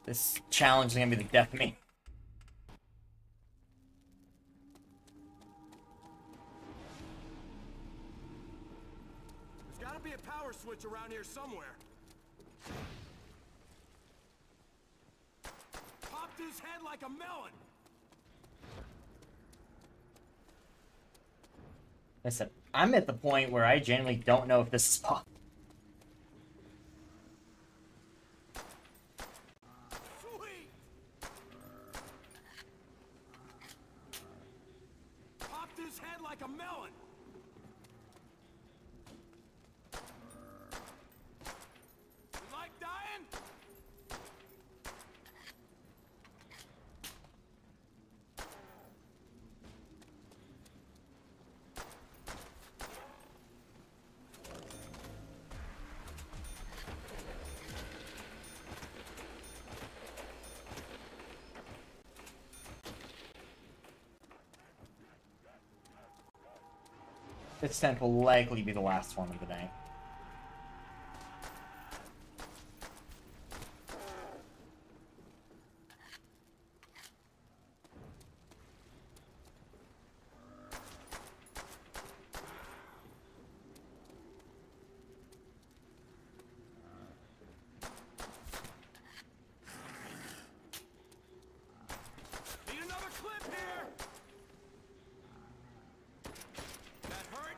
This challenge is gonna be the death of me. There's gotta be a power switch around here somewhere. Popped his head like a melon. Listen, I'm at the point where I genuinely don't know if this is possible. Sweet. Popped his head like a melon. You like dying? This tent will likely be the last one of the day. Need another clip here. That hurt?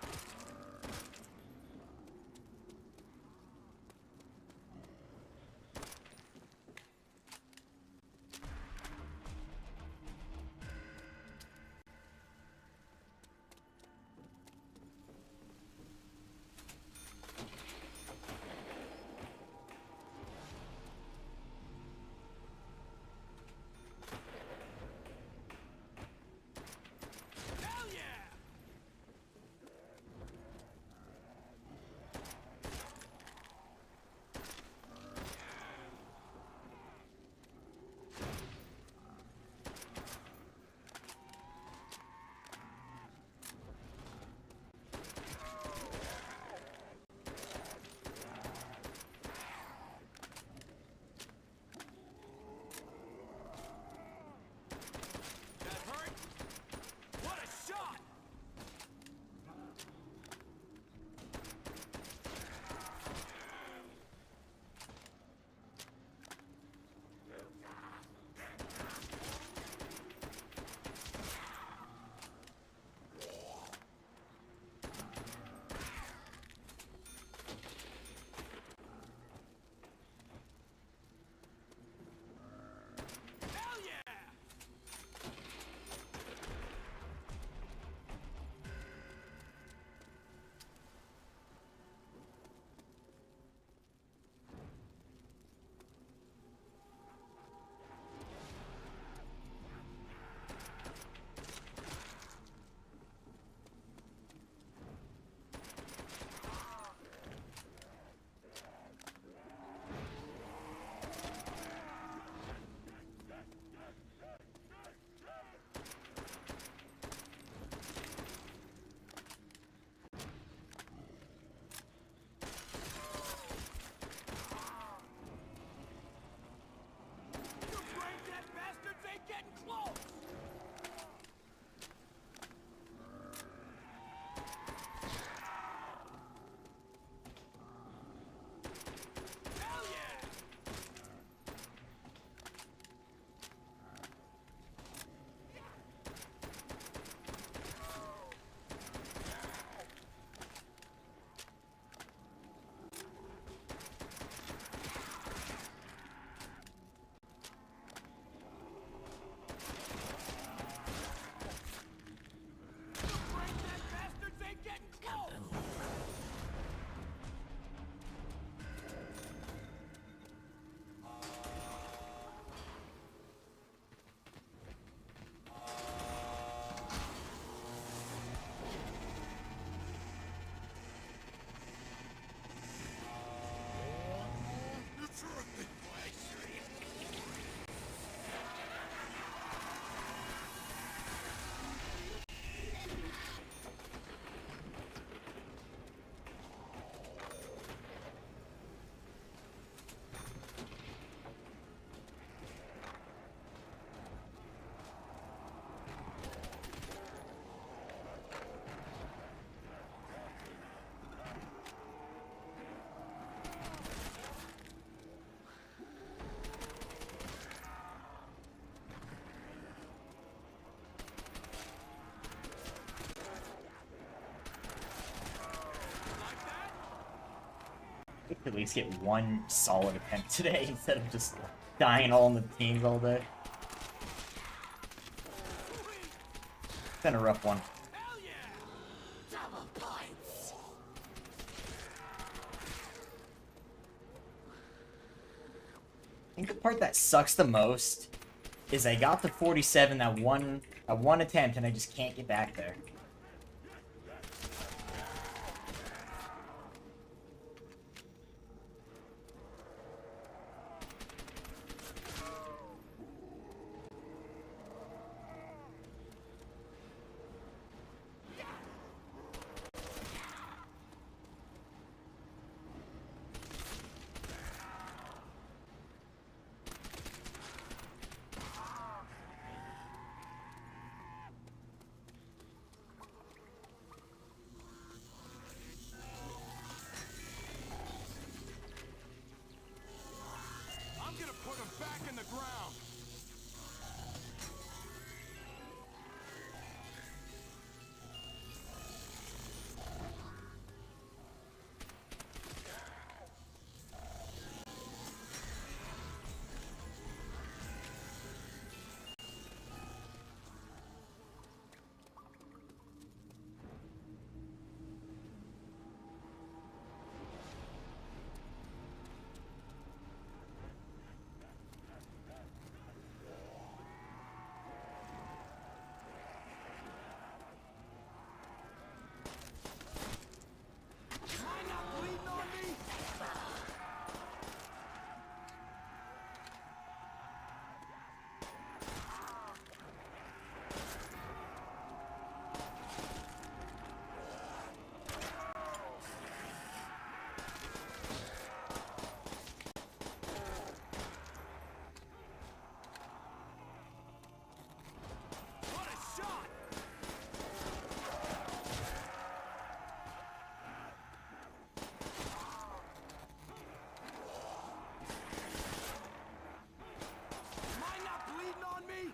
At least get one solid attempt today instead of just dying all in the teams all day. It's been a rough one. Hell yeah! Double points. I think the part that sucks the most is I got to 47 that one attempt and I just can't get back there. I'm gonna put him back in the ground. Mind not bleeding on me? What a shot! Mind not bleeding on me?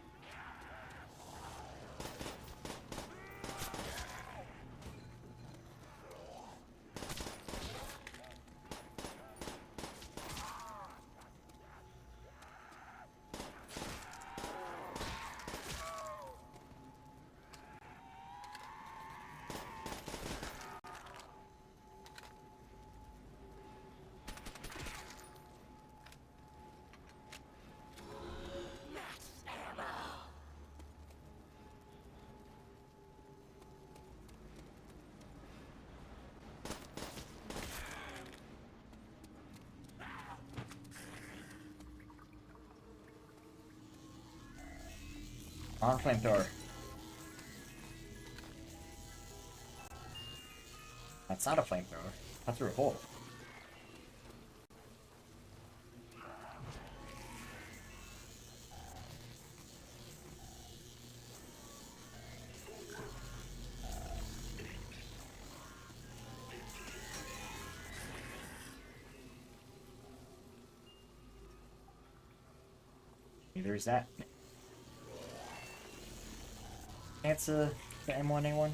On flamethrower. That's not a flamethrower. That's through a hole. Neither is that. That's the M1A1.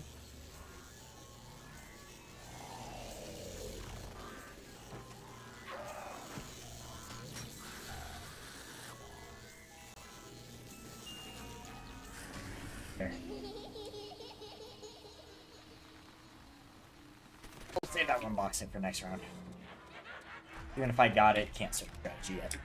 There. We'll save that one box in for next round. Even if I got it, can't search strategy yet.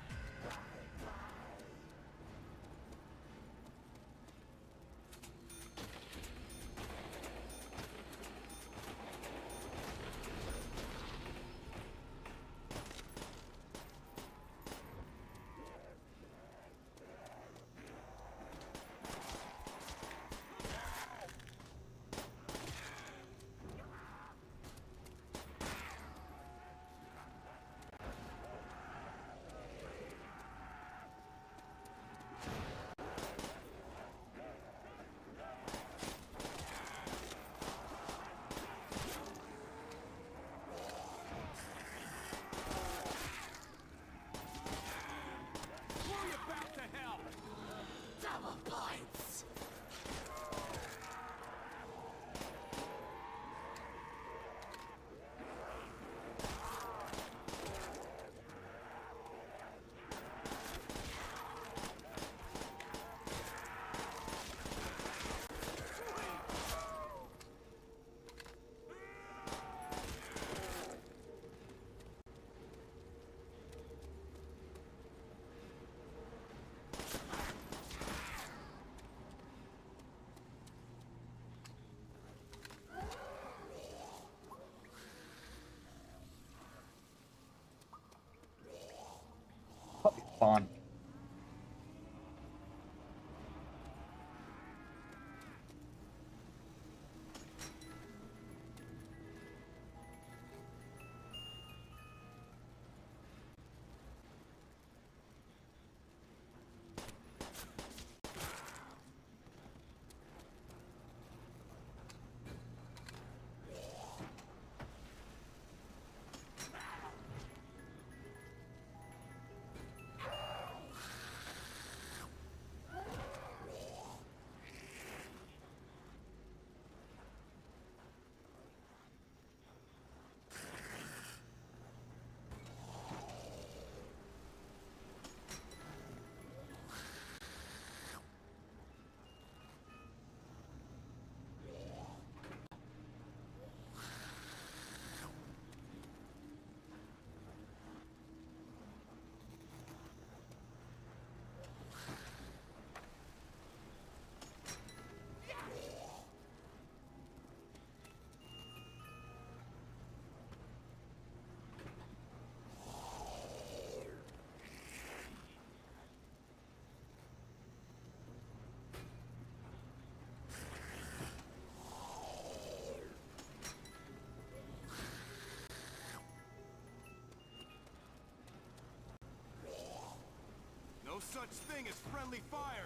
No such thing as friendly fire.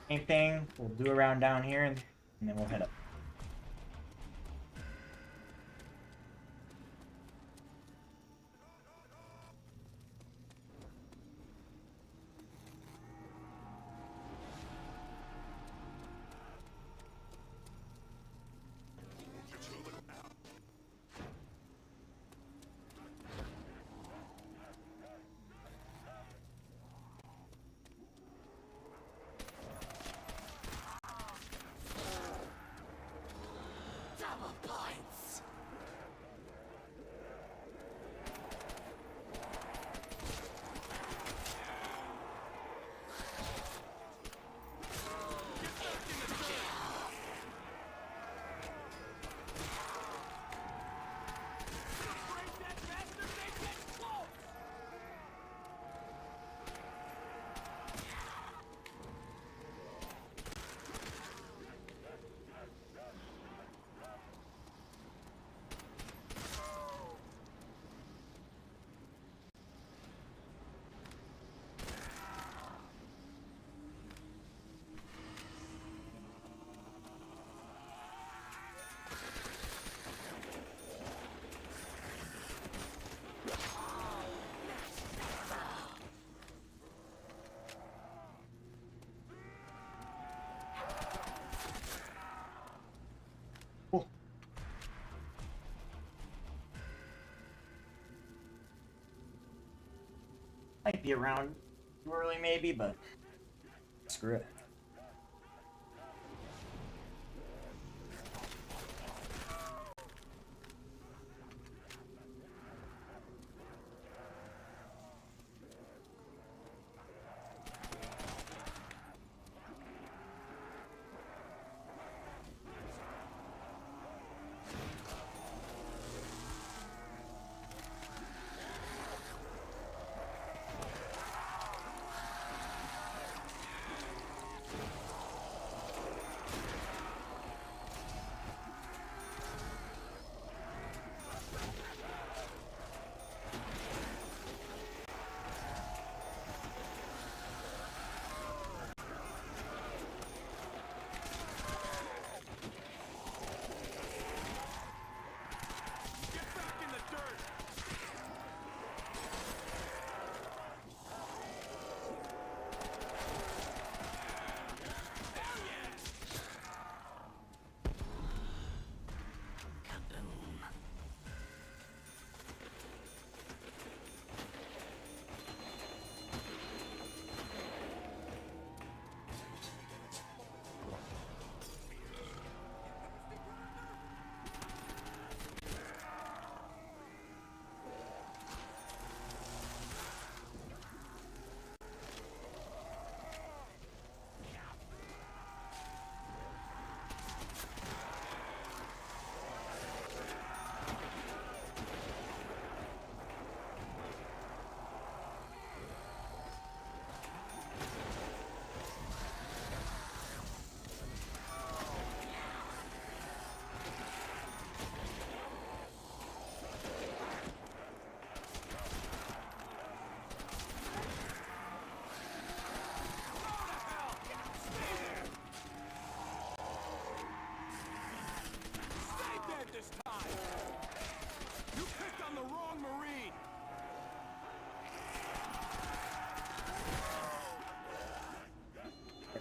Same thing. We'll do a round down here, and then we'll head up. Cool. Might be around too early, maybe, but screw it.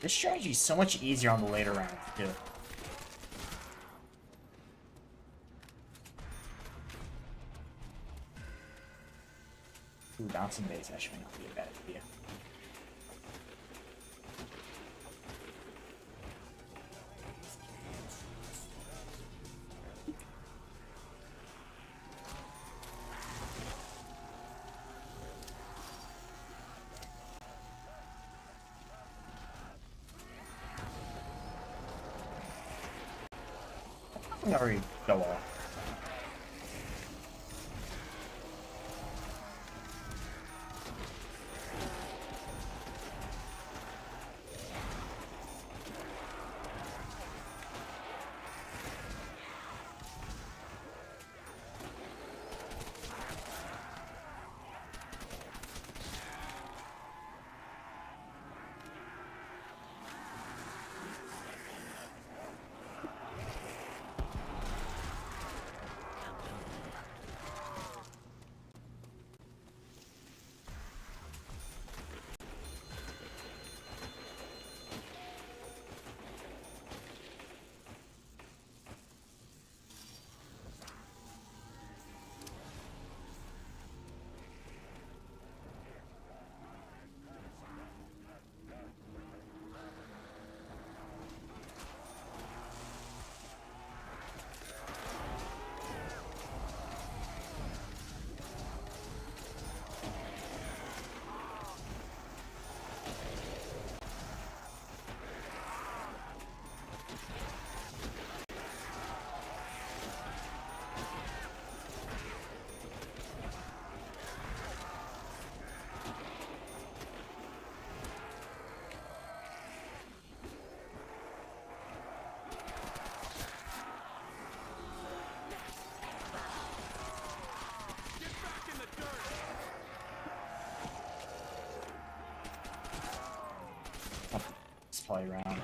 This strategy is so much easier on the later rounds, too. Ooh, bouncing base actually might not be a bad idea. I already go off. play around.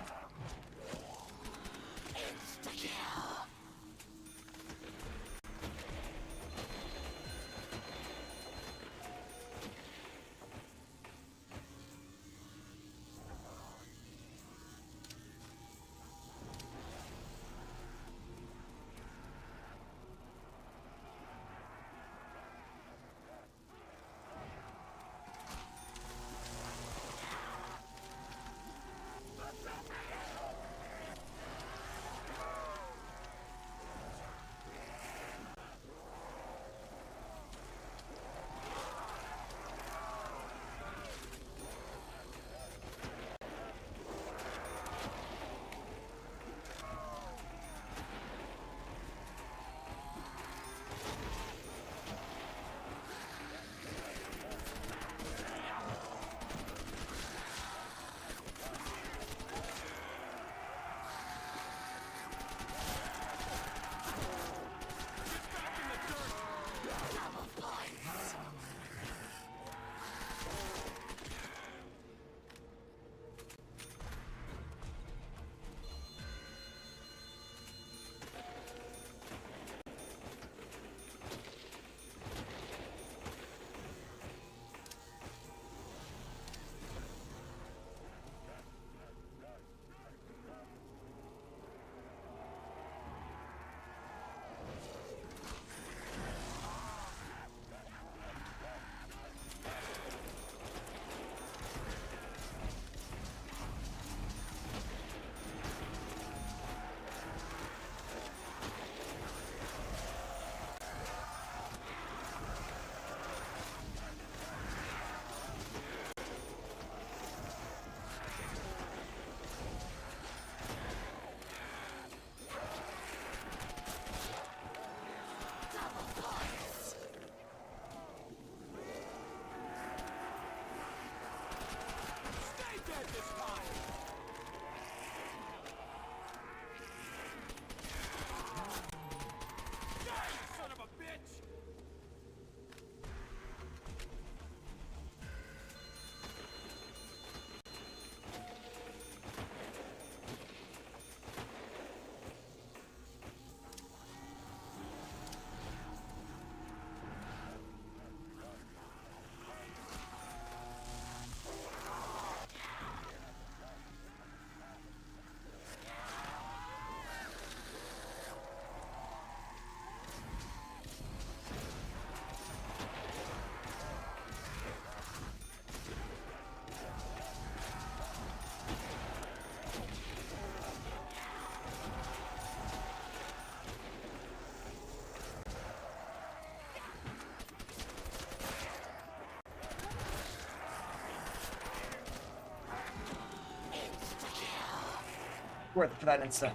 Worth it for that instant.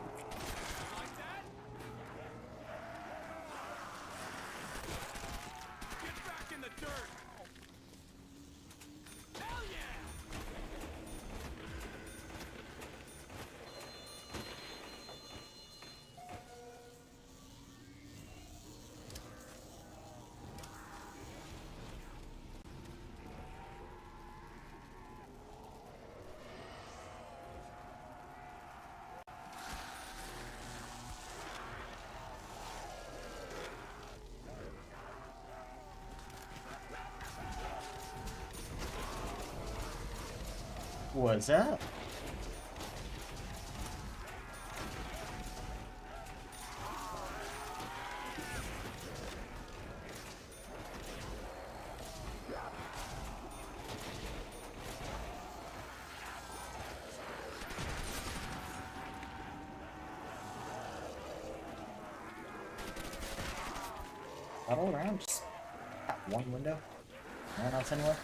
Get back in the dirt! Hell yeah! What's up? All around, just one window. No one else anywhere.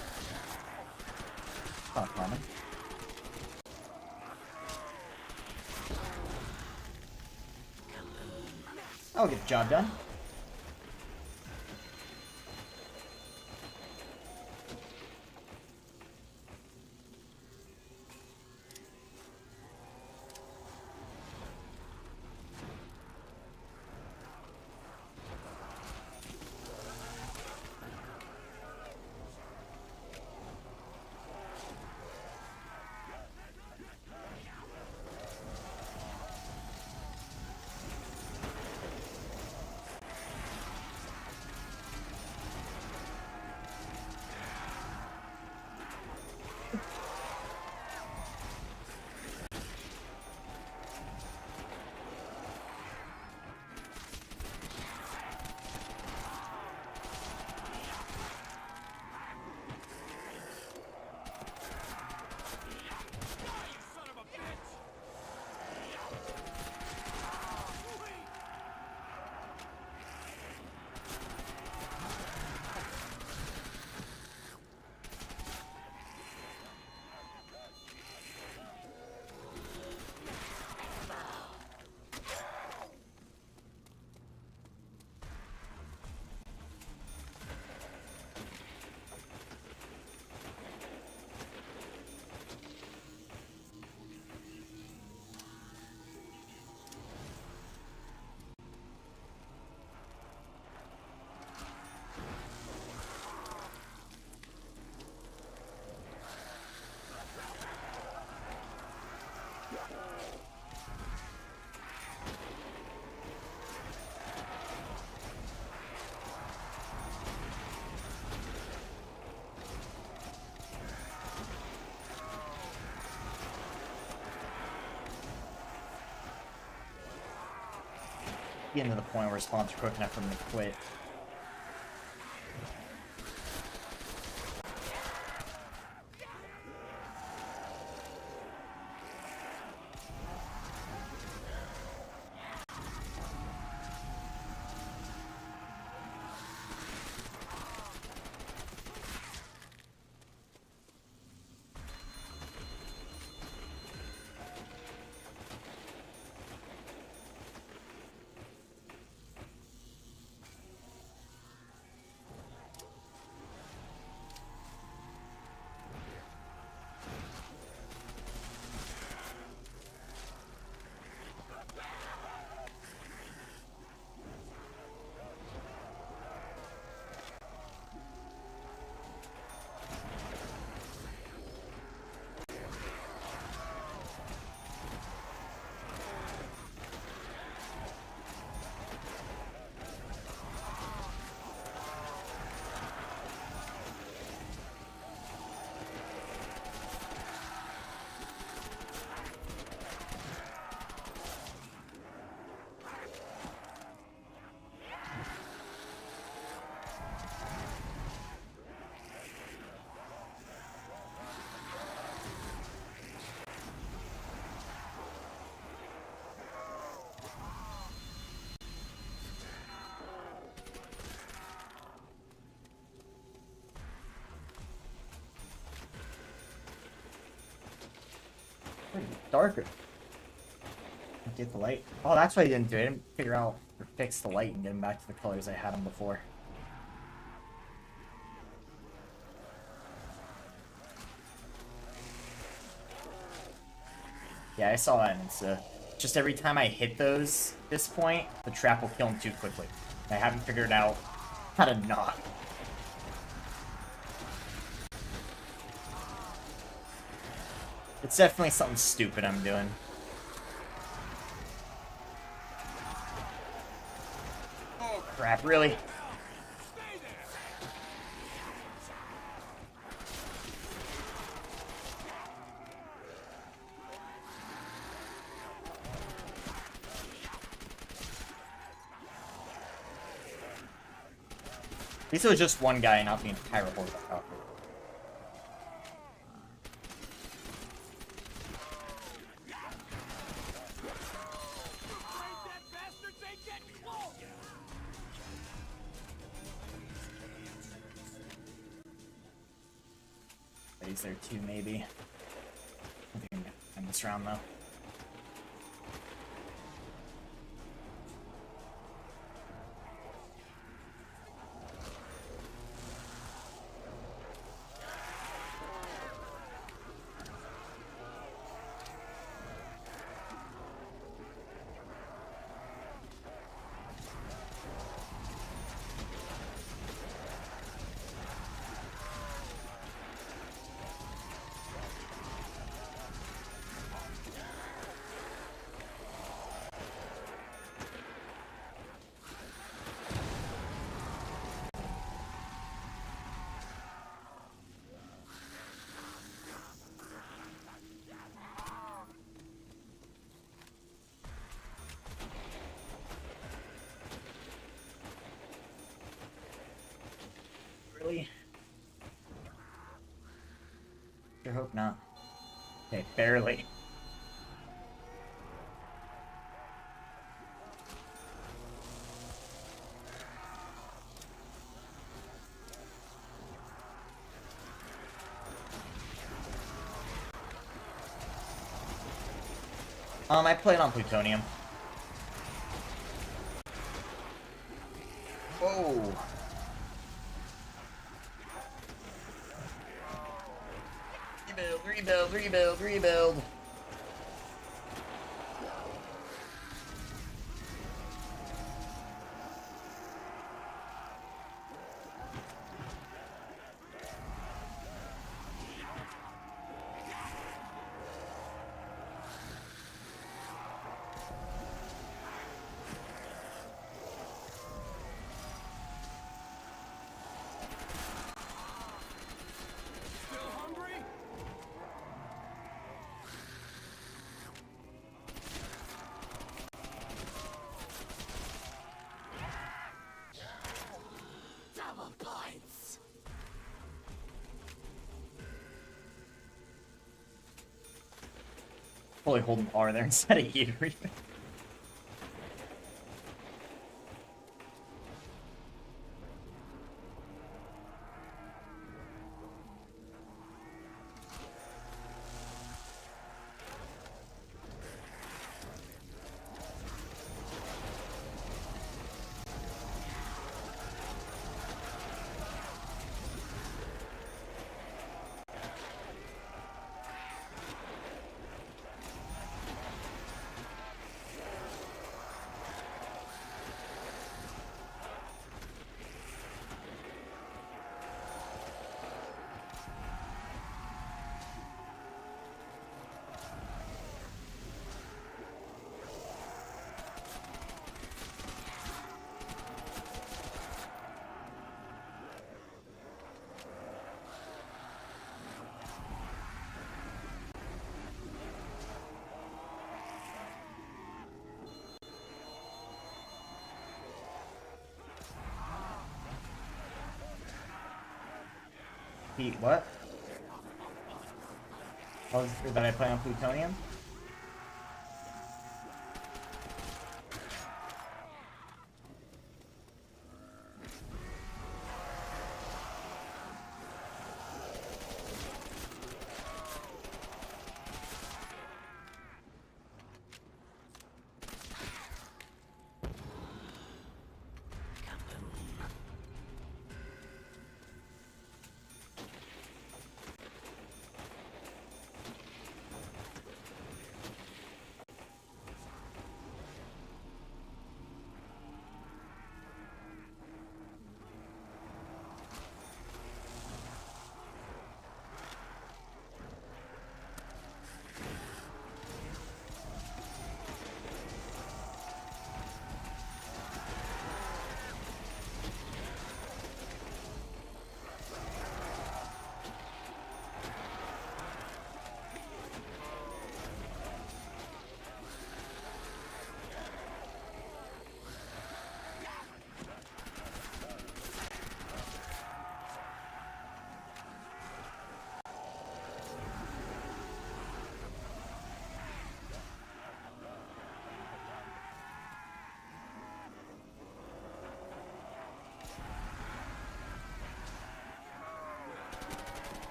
Not common. I'll get the job done. Getting to the point where spawns are quick enough for me to quit. Darker. Get the light. Oh, that's why I didn't do it. I didn't figure out or fix the light and get them back to the colors I had them before. Yeah, I saw that, and it's just every time I hit those at this point, the trap will kill them too quickly. I haven't figured out how to not. It's definitely something stupid I'm doing. Oh crap, really? At least it was just one guy, not the entire horde. Oh. He's there too, maybe. I think I'm gonna end this round though. Really? Sure hope not. Okay, barely. I played on plutonium. Whoa. Rebuild. fully holding R there instead of you. What? Oh, that I play on plutonium?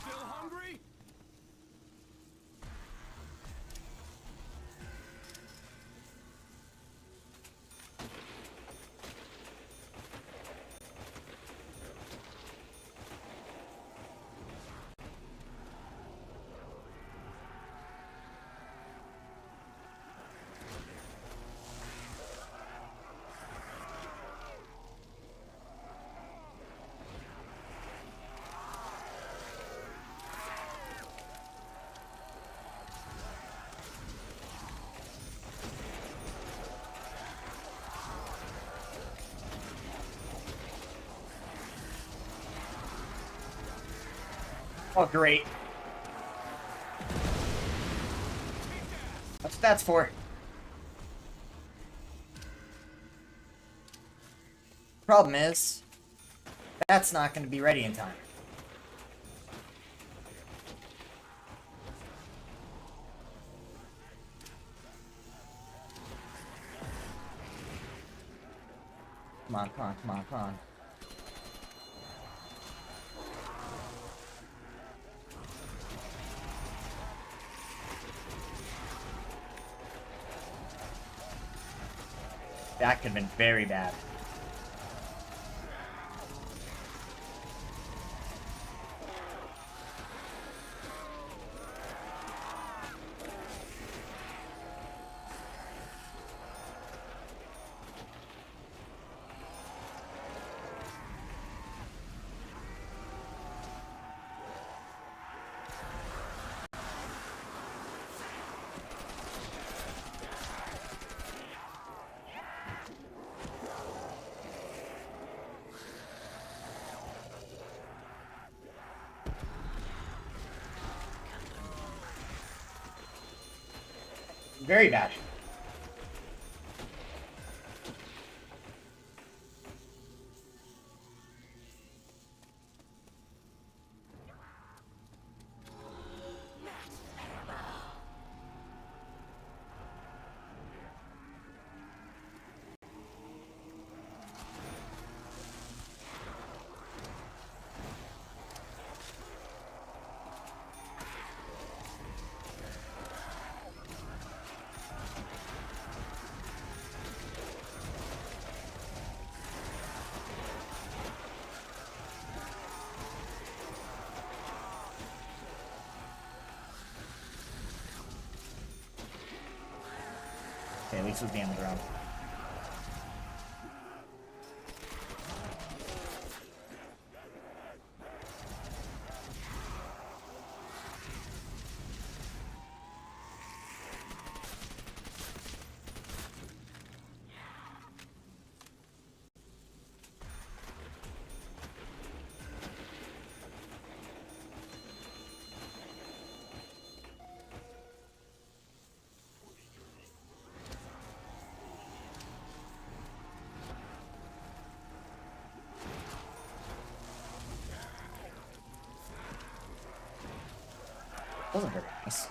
Still hungry? Oh, great. That's what that's for. Problem is, that's not going to be ready in time. Come on, come on, come on, come on. That could have been very bad. Very bad. Okay, at least it was being on the ground. Wasn't very nice.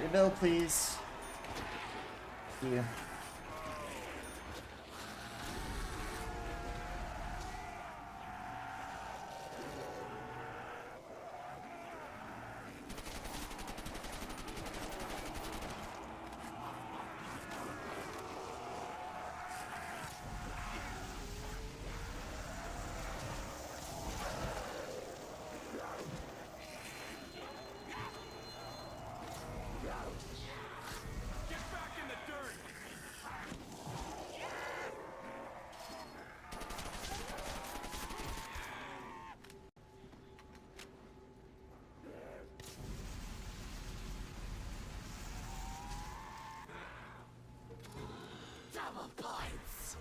Rebuild, please. Thank you. Get back in the dirt! Double points!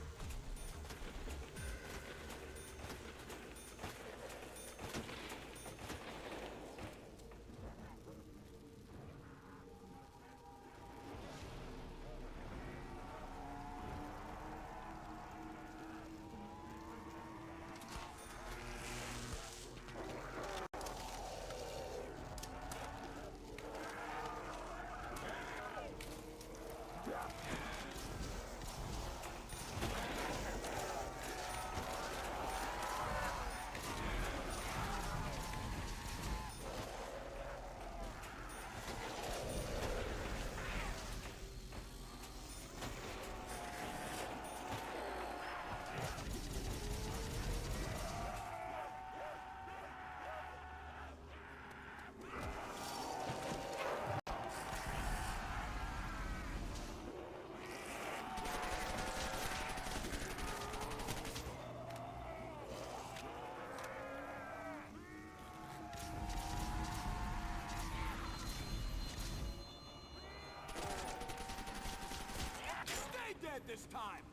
Stay dead this time!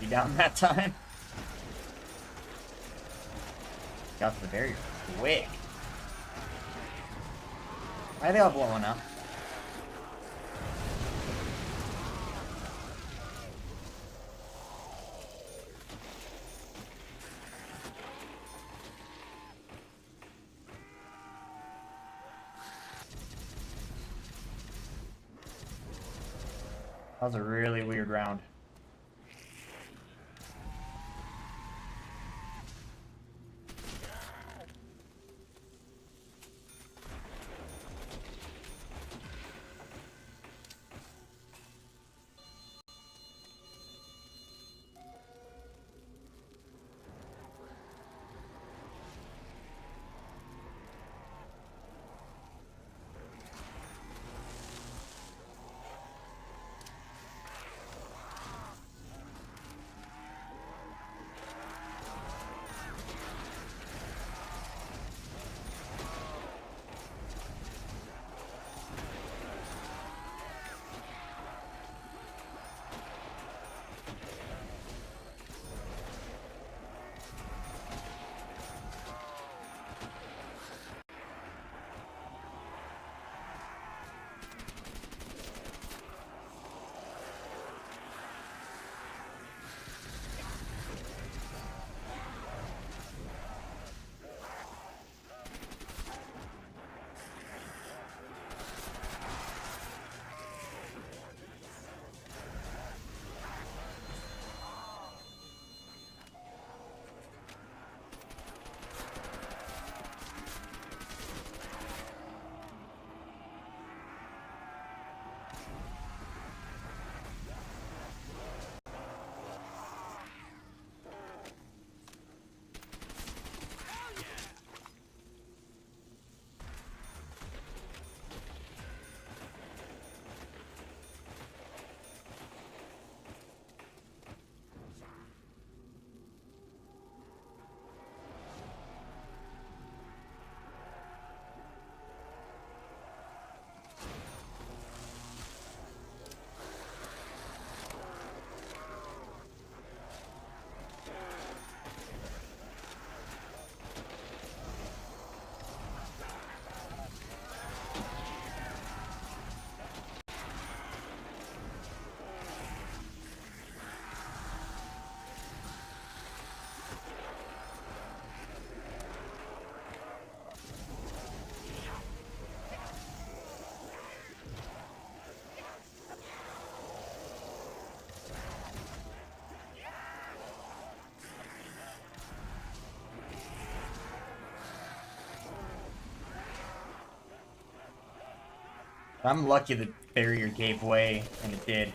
be down that time. Got to the barrier quick. Why are they all blowing up? That was a really weird round. I'm lucky the barrier gave way, and it did.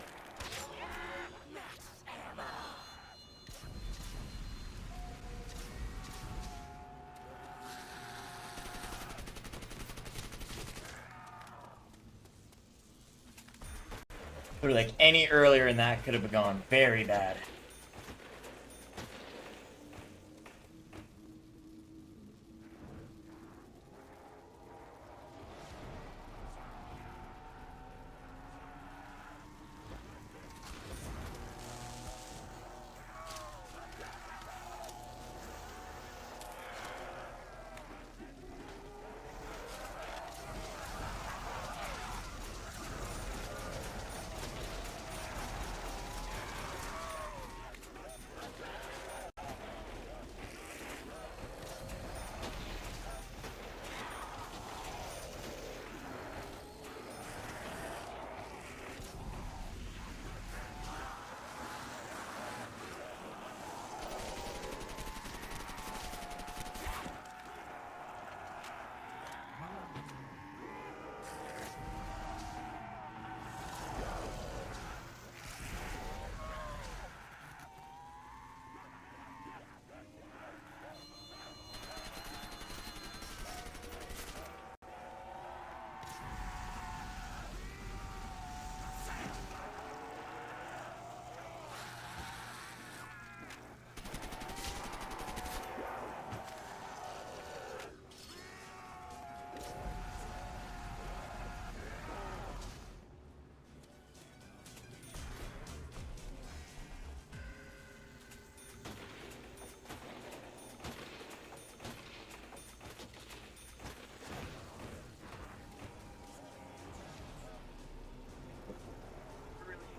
Or like any earlier in that could have gone very bad.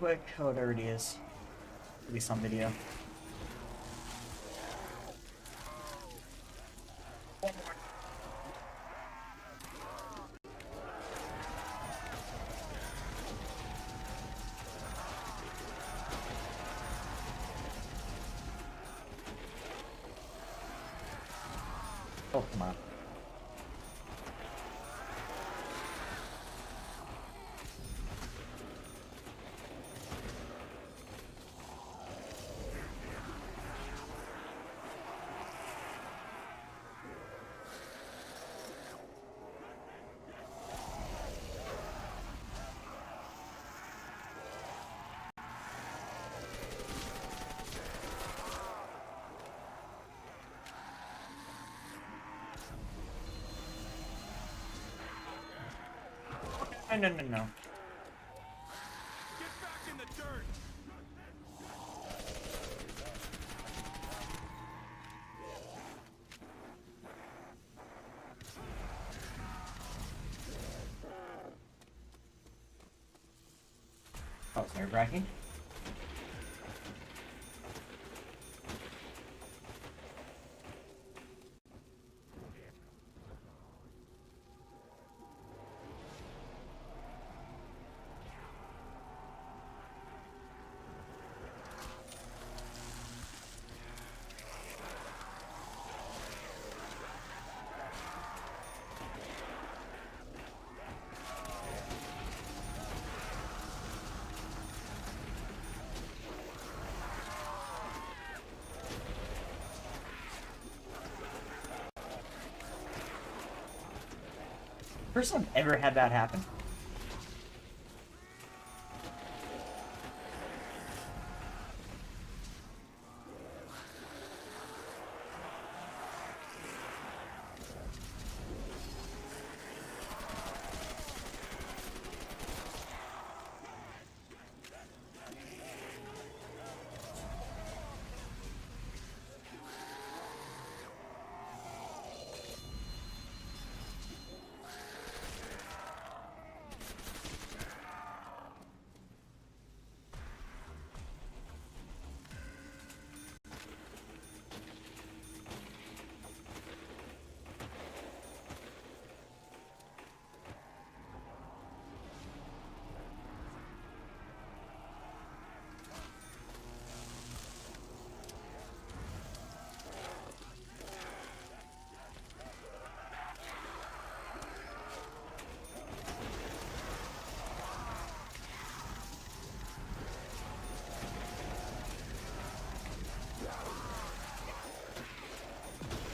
quick. Oh, it already is. At least on video. One more. Oh, come on. No, no, no, no. Get back in the dirt. Oh, it's nerve-wracking. First time I've ever had that happen.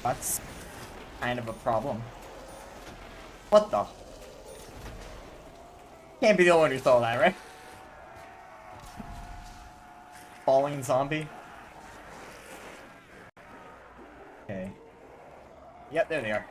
That's kind of a problem. What the? Can't be the only one who saw that, right? Falling zombie. Okay. Yep, there they are.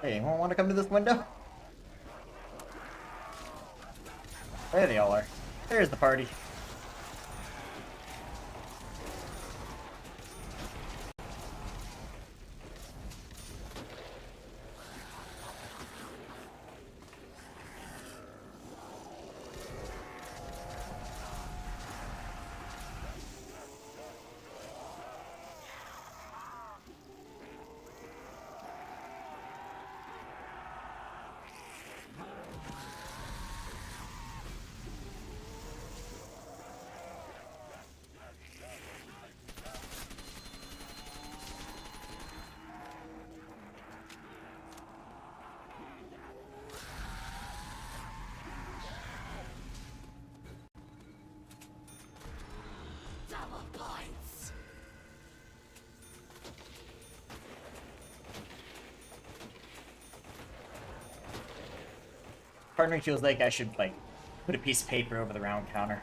Hey, anyone want to come to this window? There they all are. There's the party. Part of me feels like I should, like, put a piece of paper over the round counter.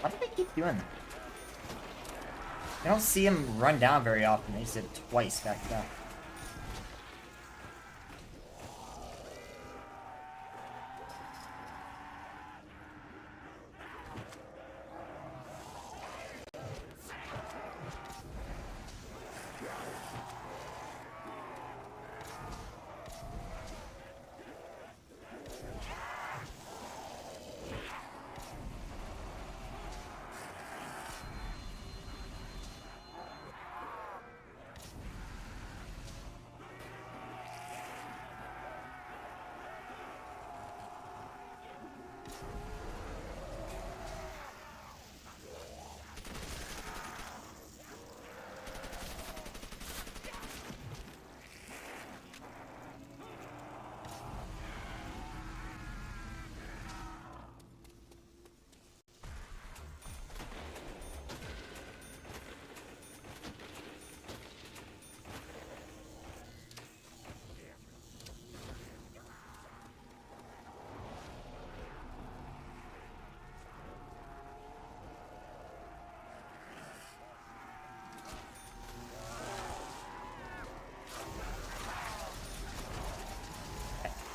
Why do they keep doing that? I don't see him run down very often. They just did it twice back to back.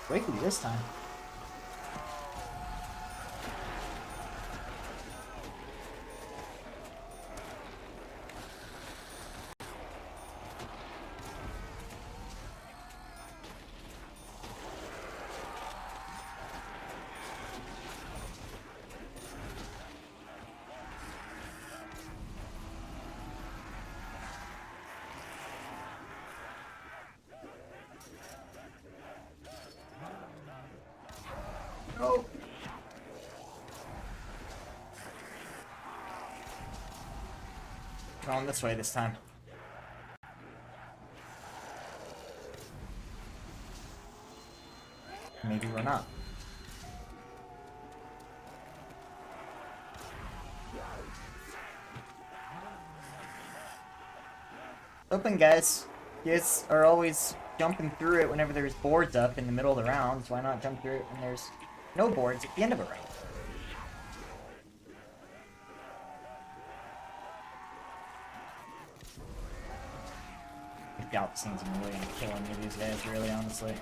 Quickly this time. Oh. Going this way this time. Maybe we're not. Open, guys. You guys are always jumping through it whenever there's boards up in the middle of the rounds. Why not jump through it when there's no boards at the end of a round? I doubt this thing's really gonna kill any of these guys, really, honestly.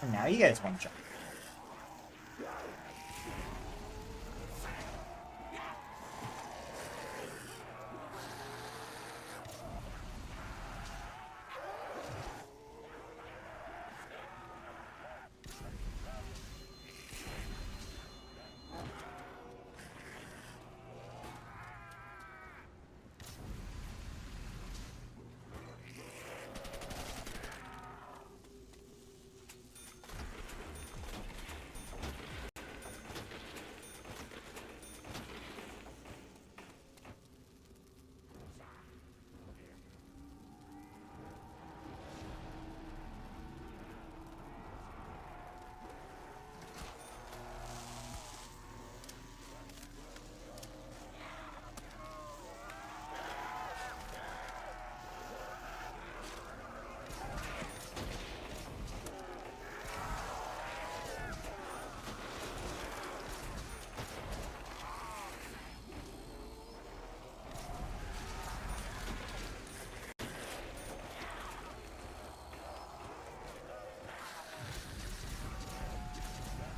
And now you guys want to jump.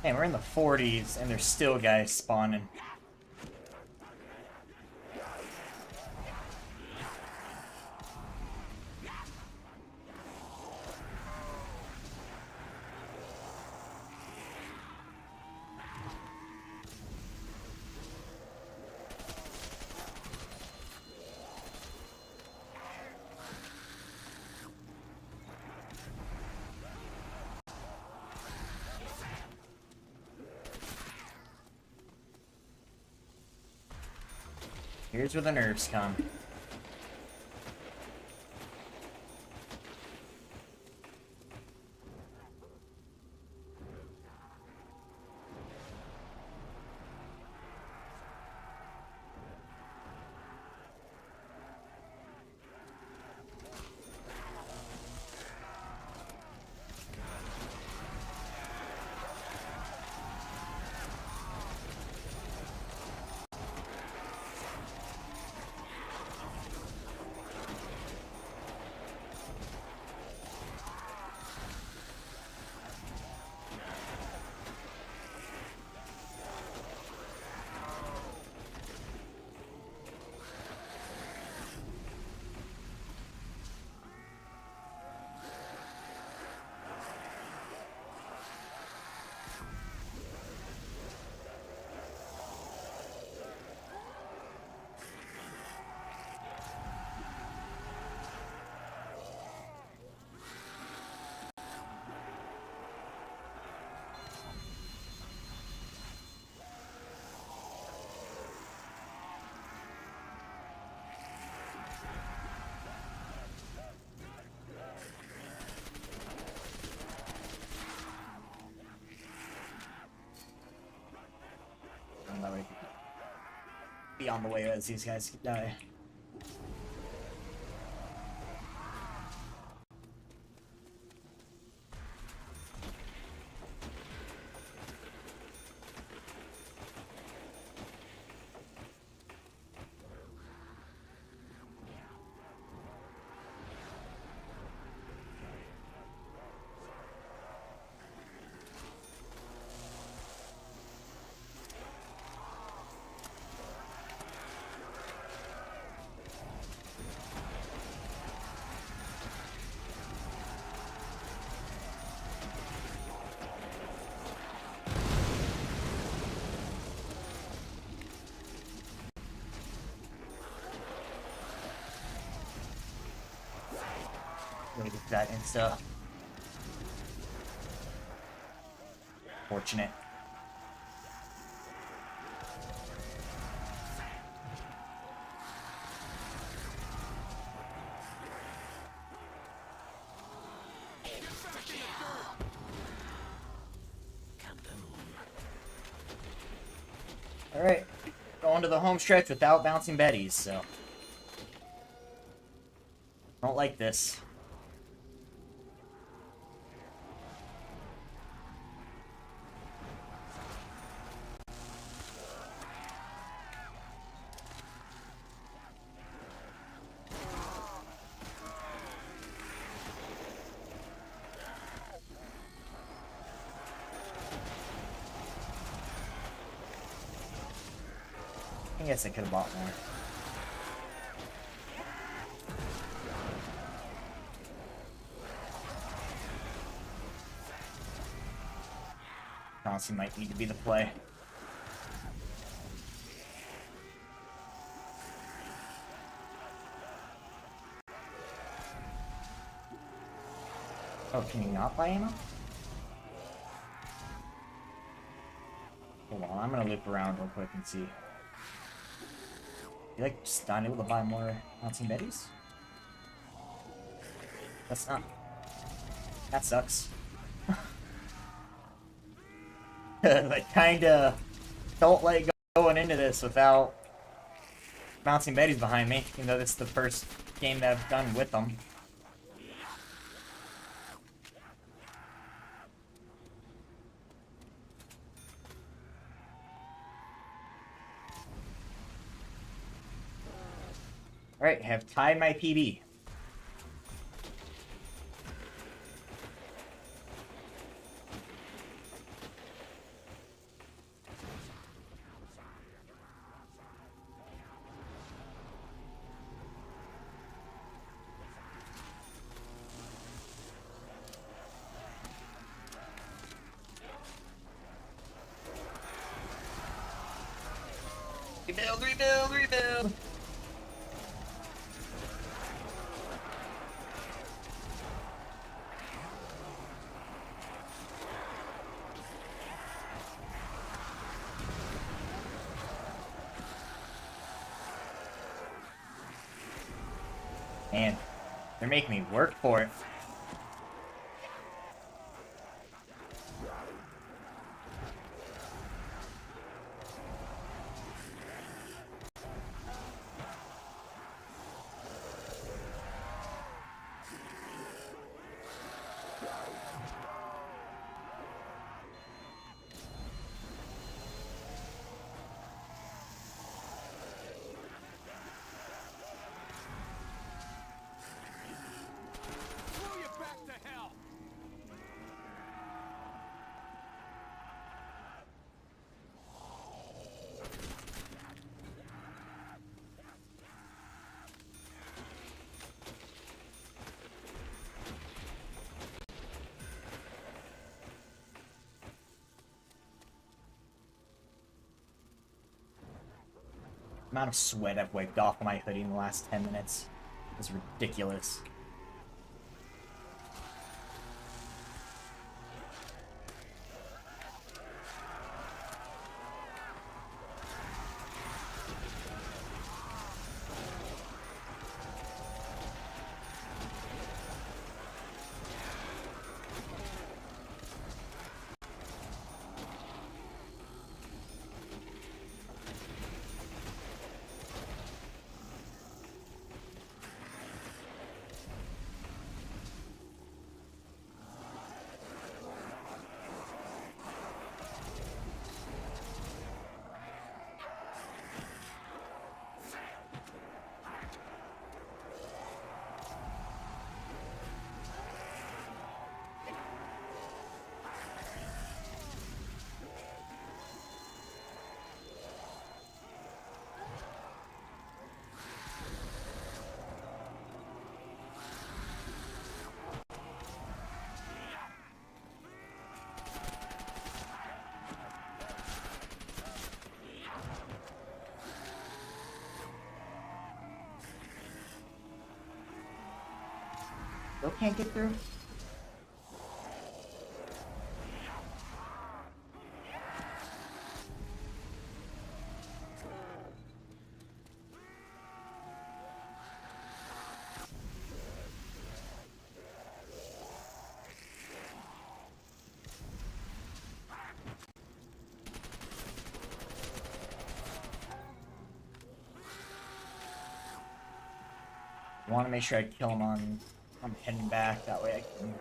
Hey, we're in the 40s and there's still guys spawning. Here's where the nerves come. That way, be on the way as these guys die. Really get that insta. Fortunate. Alright, going to the home stretch without bouncing Betties, so. Don't like this. I guess I could have bought more. Honestly, might need to be the play. Oh, can you not buy ammo? Hold on, I'm gonna loop around real quick and see. You like just not able to buy more bouncing Betties? That's not. That sucks. Like, kinda don't like going into this without bouncing Betties behind me, even though this is the first game that I've done with them. Alright, have tied my PB. Rebuild, rebuild, rebuild! Man, they're making me work for it. Throw you back to hell. The amount of sweat I've wiped off my hoodie in the last 10 minutes is ridiculous. Still can't get through? I want to make sure I kill him on heading back. That way I can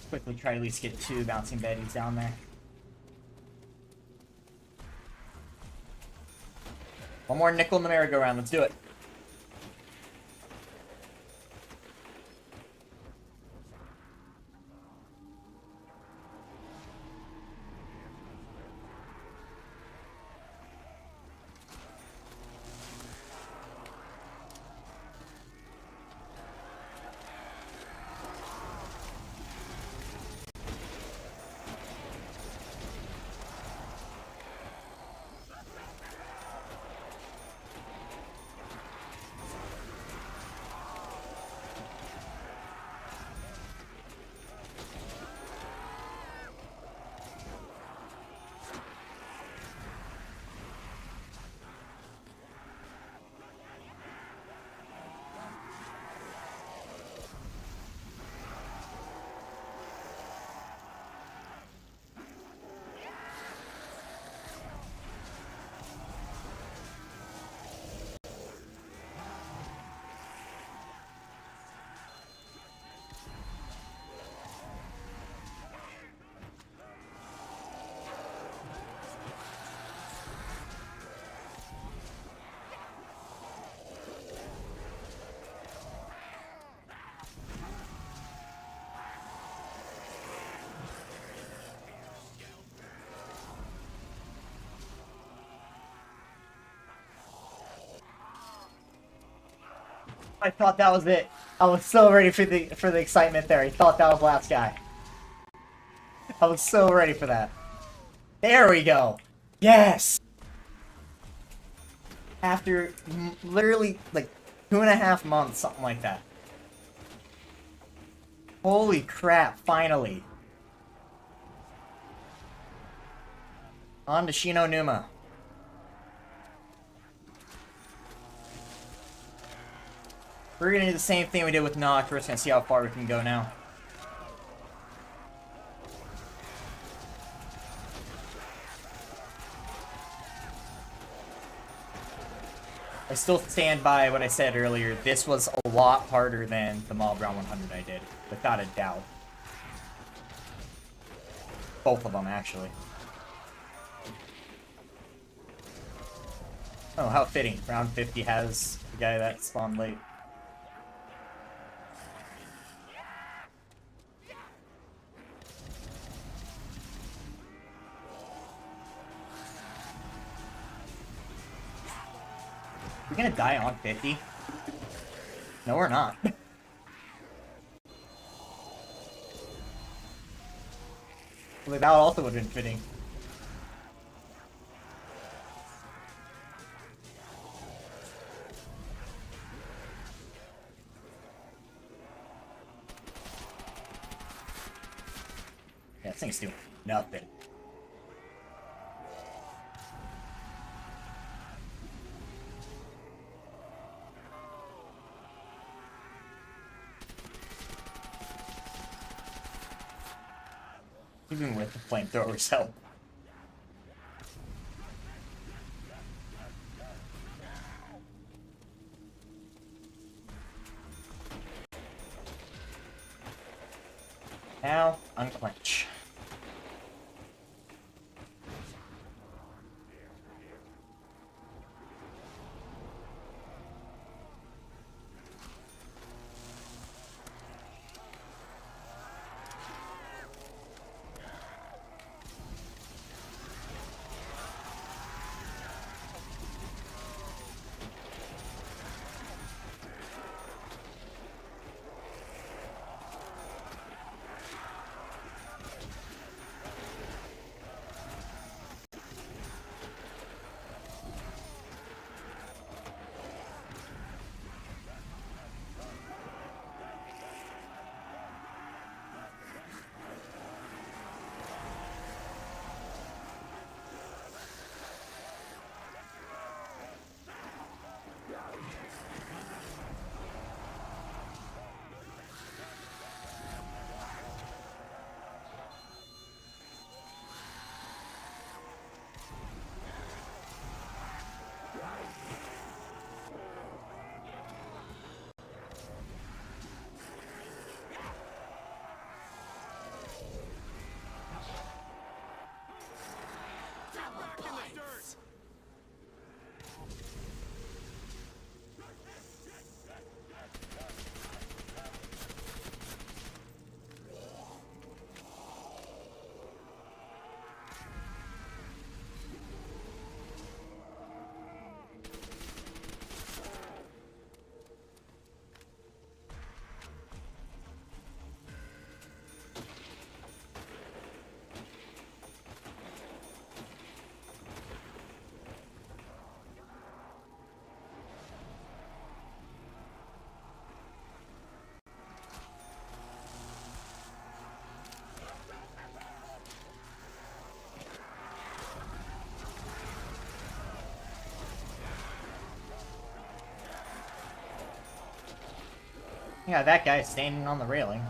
quickly try to at least get 2 bouncing betties down there. One more nickel in the merry-go-round. Let's do it. I thought that was it. I was so ready for the excitement there. I thought that was the last guy. I was so ready for that. There we go. Yes. After literally like 2.5 months, something like that. Holy crap, finally. On to Shino Numa. We're gonna do the same thing we did with Noct. We're just gonna see how far we can go now. I still stand by what I said earlier. This was a lot harder than the Mob Round 100 I did, without a doubt. Both of them, actually. Oh, how fitting. Round 50 has the guy that spawned late. We're gonna die on 50? No, we're not. Well, that also would have been fitting. Yeah, this thing's doing nothing. Even with the flamethrowers help. Now, unclench. Yeah, that guy's standing on the railing.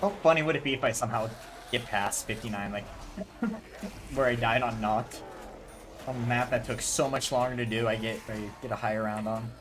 How funny would it be if I somehow get past 59, like, where I died on Knocked? On a map that took so much longer to do, I get a higher round on.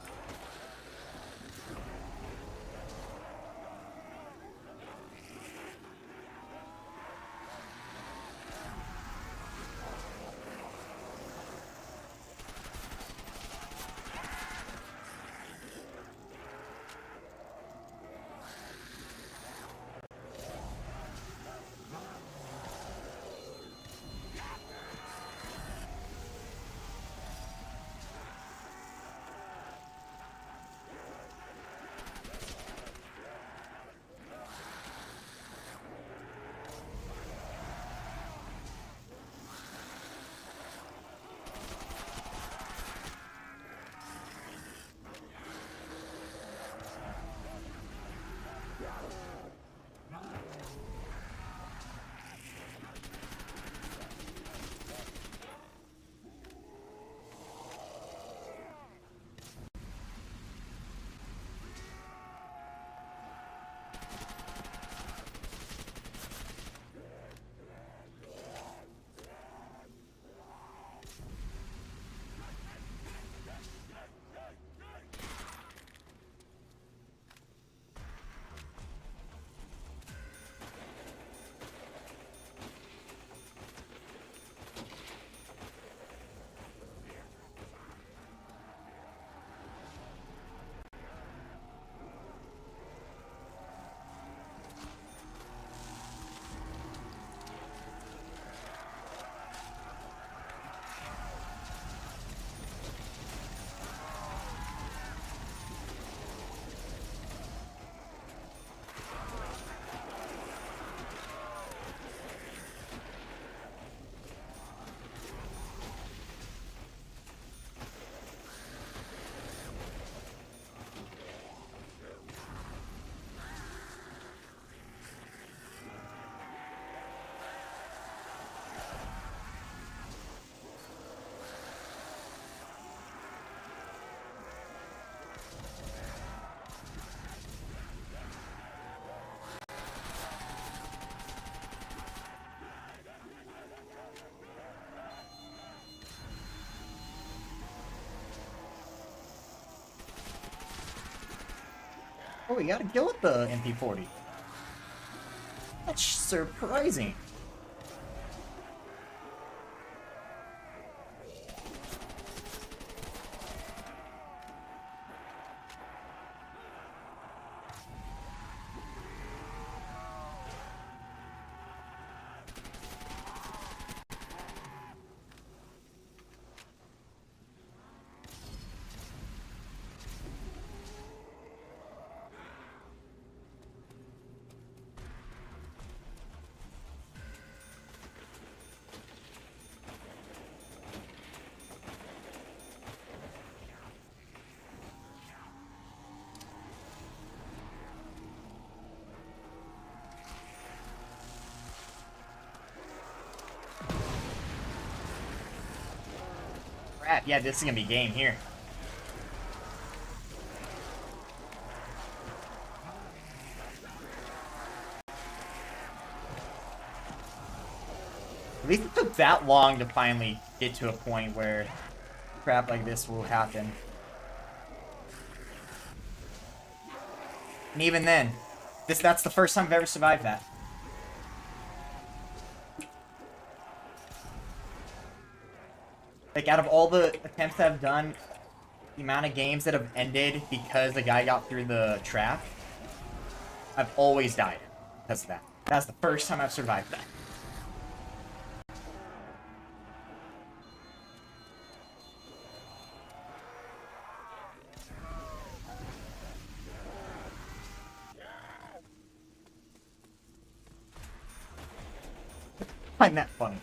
Oh, we got a kill with the MP40. That's surprising. Crap, yeah, this is gonna be game here. At least it took that long to finally get to a point where crap like this will happen. And even then, that's the first time I've ever survived that. Like, out of all the attempts that I've done, the amount of games that have ended because the guy got through the trap, I've always died because of that. That's the first time I've survived that. I find that funny.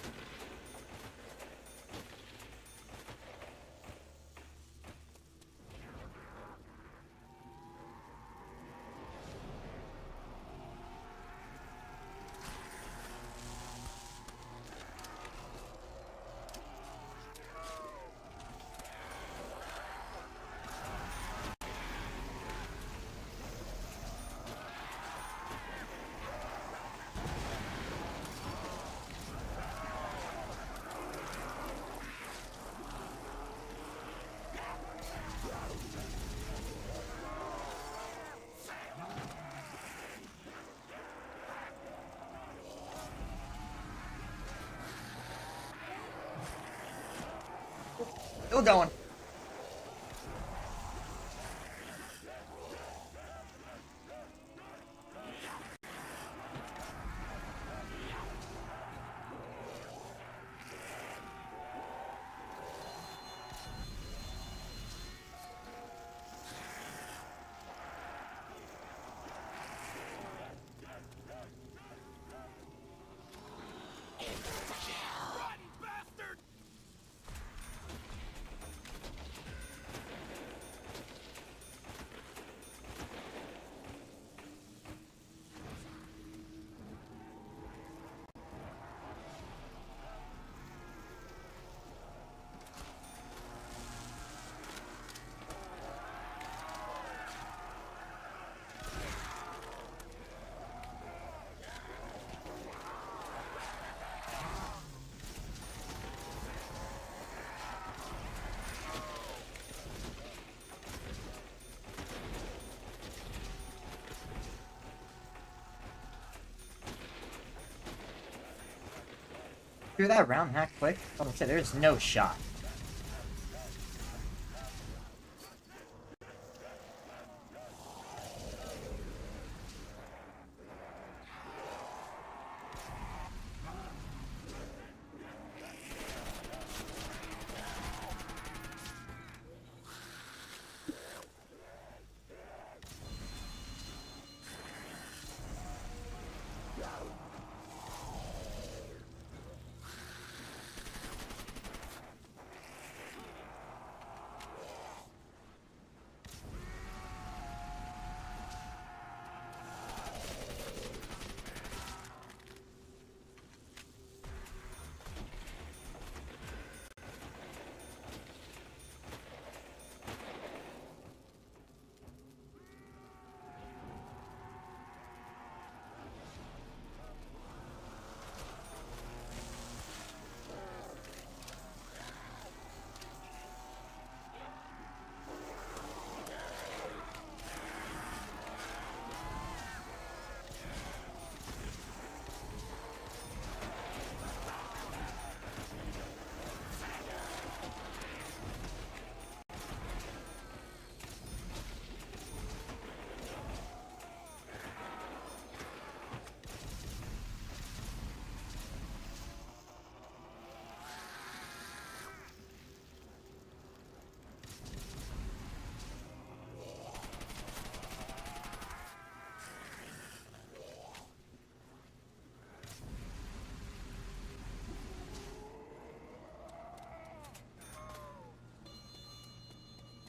Still going. Through that round that quick? Like I said, there's no shot.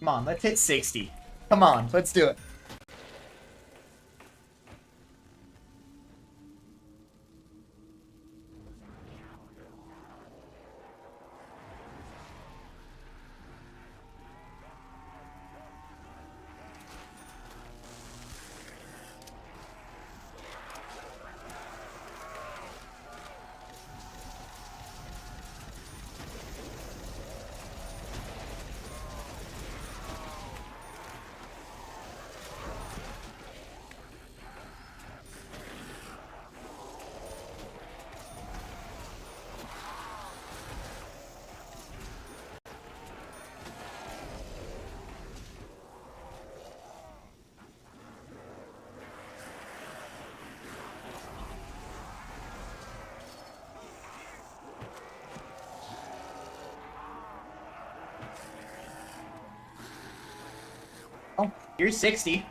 Come on, let's hit 60. Come on, let's do it. Oh, you're 60.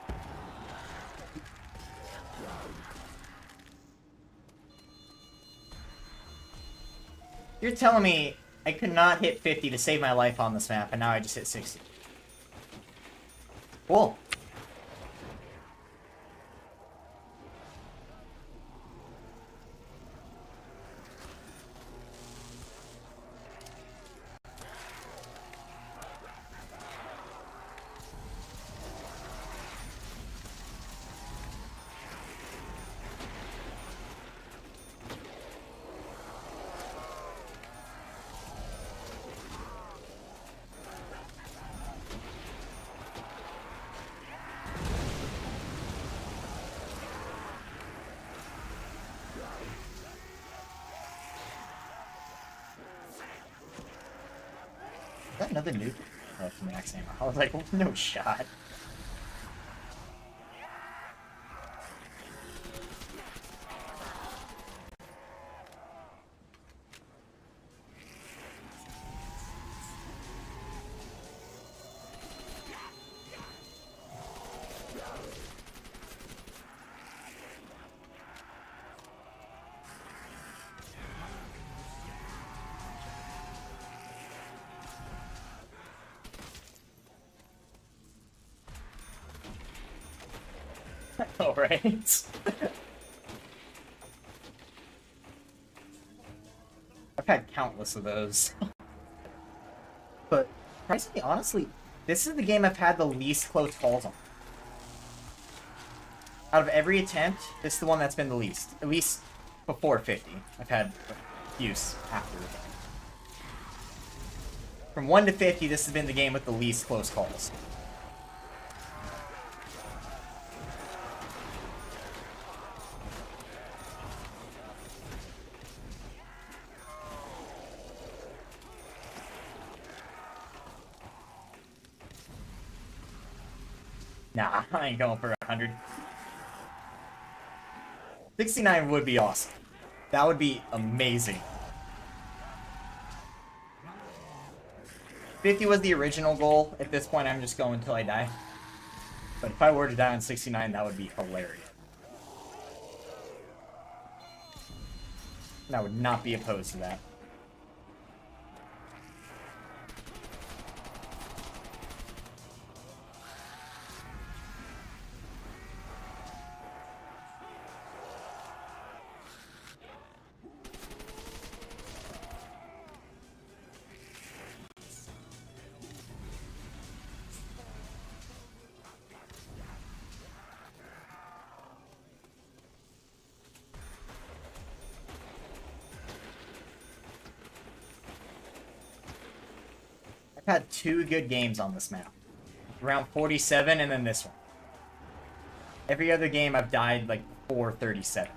You're telling me I could not hit 50 to save my life on this map, and now I just hit 60. Cool. that another nuke? Oh, it's max ammo. I was like, well, no shot. Alright. I've had countless of those. But, surprisingly, honestly, this is the game I've had the least close calls on. Out of every attempt, this is the one that's been the least. At least before 50. I've had use after. From 1 to 50, this has been the game with the least close calls. Nah, I ain't going for 100. 69 would be awesome. That would be amazing. 50 was the original goal. At this point, I'm just going until I die. But if I were to die on 69, that would be hilarious. And I would not be opposed to that. I've had 2 good games on this map. Round 47 and then this one. Every other game I've died like 437.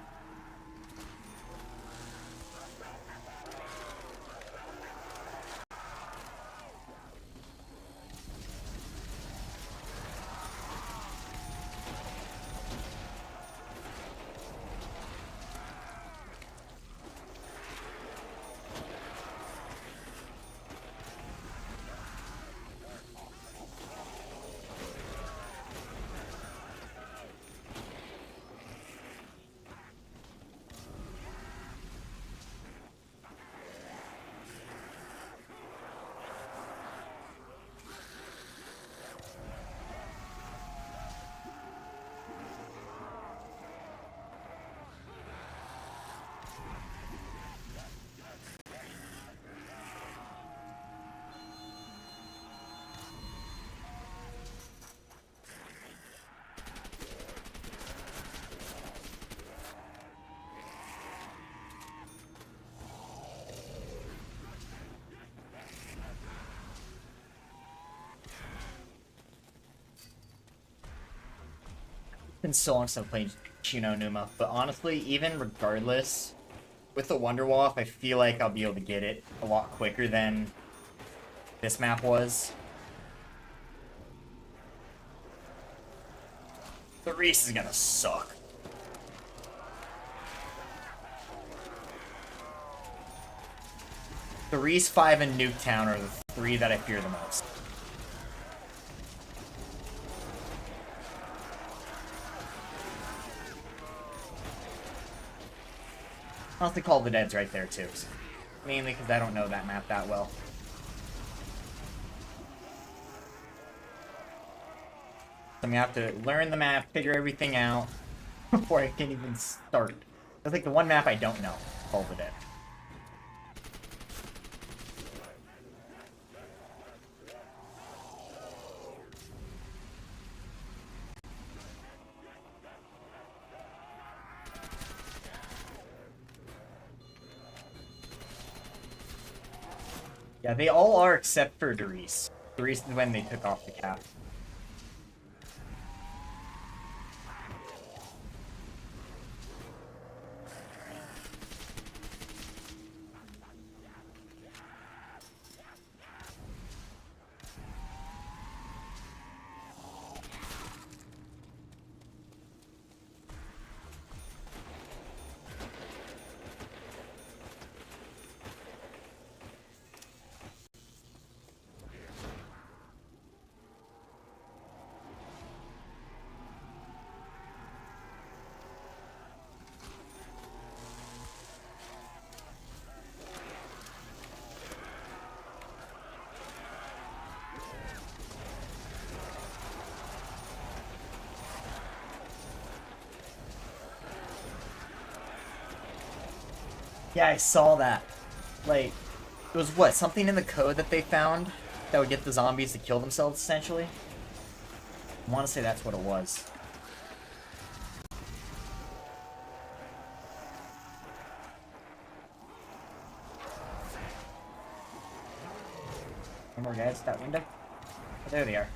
Been so long since I played Chino Numa, but honestly, even regardless, with the Wonderwolf, I feel like I'll be able to get it a lot quicker than this map was. The Reese is gonna suck. The Reese 5 and Nuketown are the 3 that I fear the most. Honestly, Call of the Dead's right there too. Mainly because I don't know that map that well. So I'm gonna have to learn the map, figure everything out before I can even start. That's like the one map I don't know, Call of the Dead. Yeah, they all are except for Darius. Darius is when they took off the cap. Yeah, I saw that. Like, it was what, something in the code that they found that would get the zombies to kill themselves, essentially? I want to say that's what it was. One more guys at that window. Oh, there they are.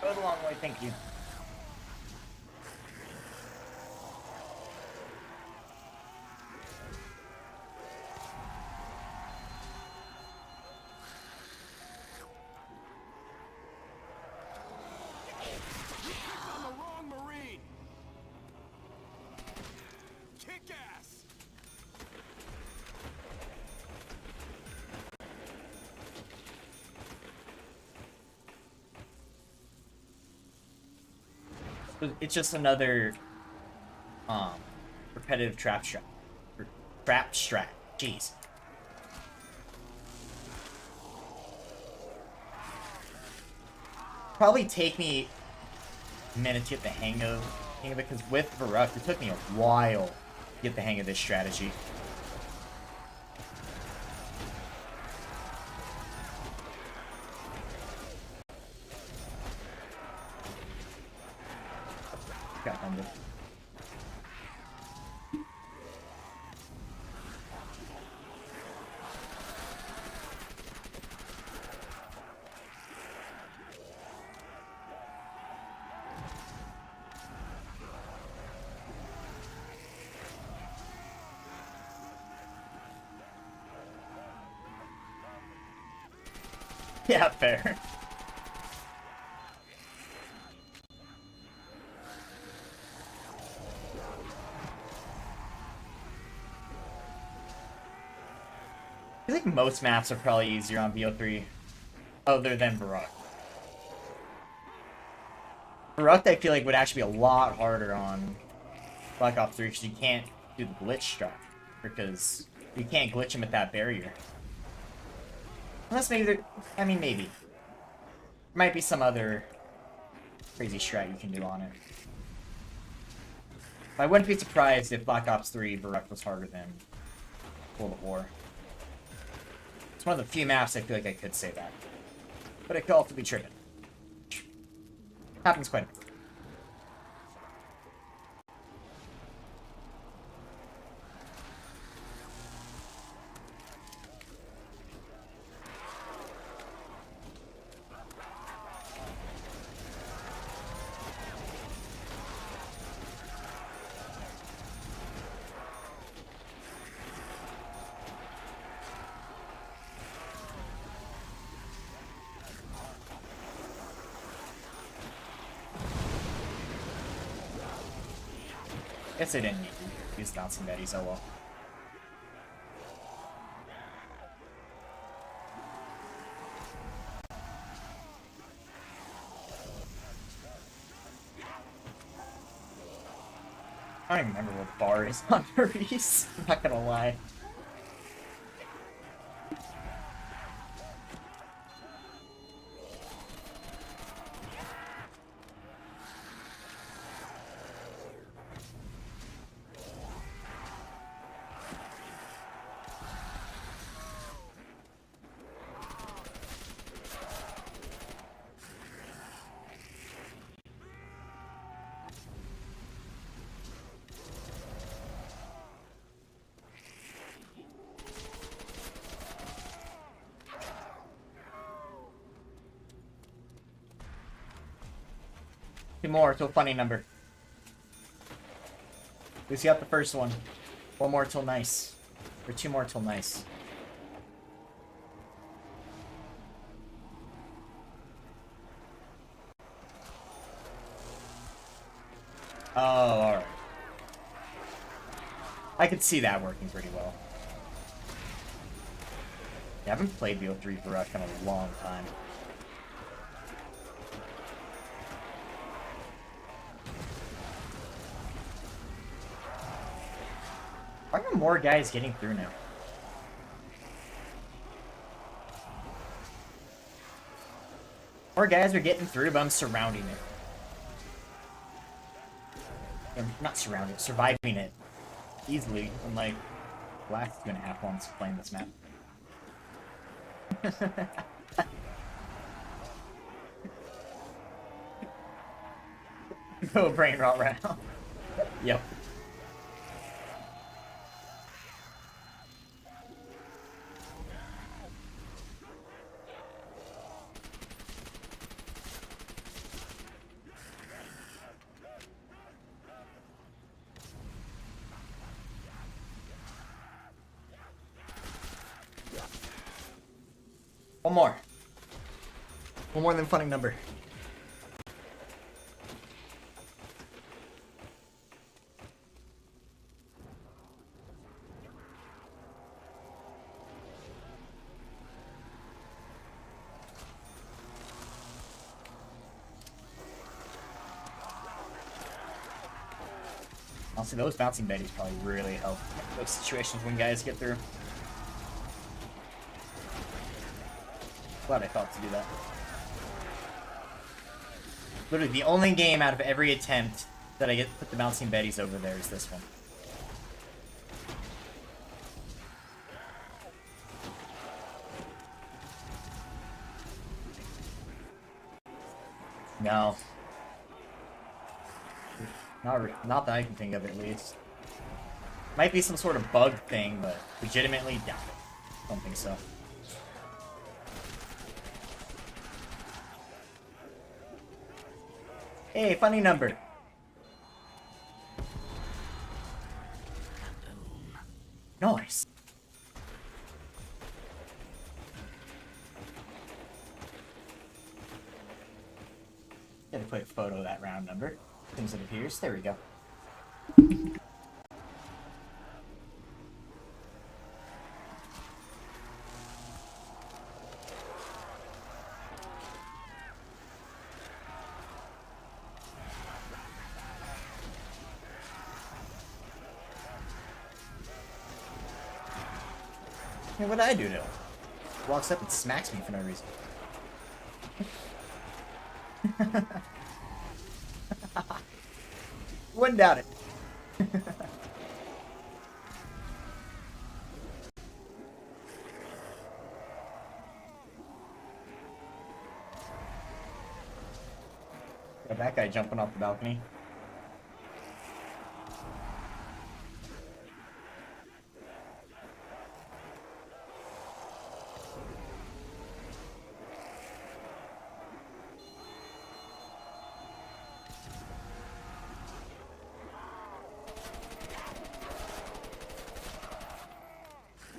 Go the long way, thank you. On the wrong Marine. Kick ass. It's just another repetitive trap strat. Trap strat. Jeez. Probably take me a minute to get the hang of it, because with Verruckt, it took me a while to get the hang of this strategy. Got hundred. Yeah, fair. I feel like most maps are probably easier on BO3, other than Verruckt. Verruckt, I feel like, would actually be a lot harder on Black Ops 3, because you can't do the glitch strat, because you can't glitch him at that barrier. Unless maybe there... I mean, maybe. There might be some other crazy strat you can do on it. But I wouldn't be surprised if Black Ops 3 Verruckt was harder than World at War. It's one of the few maps I feel like I could say that. But it could also be tripping. Happens quite a bit. Guess I didn't need to use bouncing betties, oh well. I don't even remember what bar is on Reese. I'm not gonna lie. Two more till funny number. We got the first one. One more till nice. Or two more till nice. Oh, alright. I could see that working pretty well. Yeah, I haven't played BO3 Verruckt in a long time. Why are more guys getting through now? More guys are getting through, but I'm surrounding it. I'm not surrounding it, surviving it. easily, unlike the last 2.5 months playing this map. Go brain rot round. Yep. One more. One more than funny number. Honestly, those bouncing betties probably really help those situations when guys get through. Glad I thought to do that. Literally, the only game out of every attempt that I get to put the bouncing betties over there is this one. No. Not that I can think of, at least. Might be some sort of bug thing, but legitimately doubt it. Don't think so. Hey, funny number. Nice. Gotta put a photo of that round number. Things it appears. There we go. Hey, what did I do to him? Walks up and smacks me for no reason. Wouldn't doubt it. Got that guy jumping off the balcony.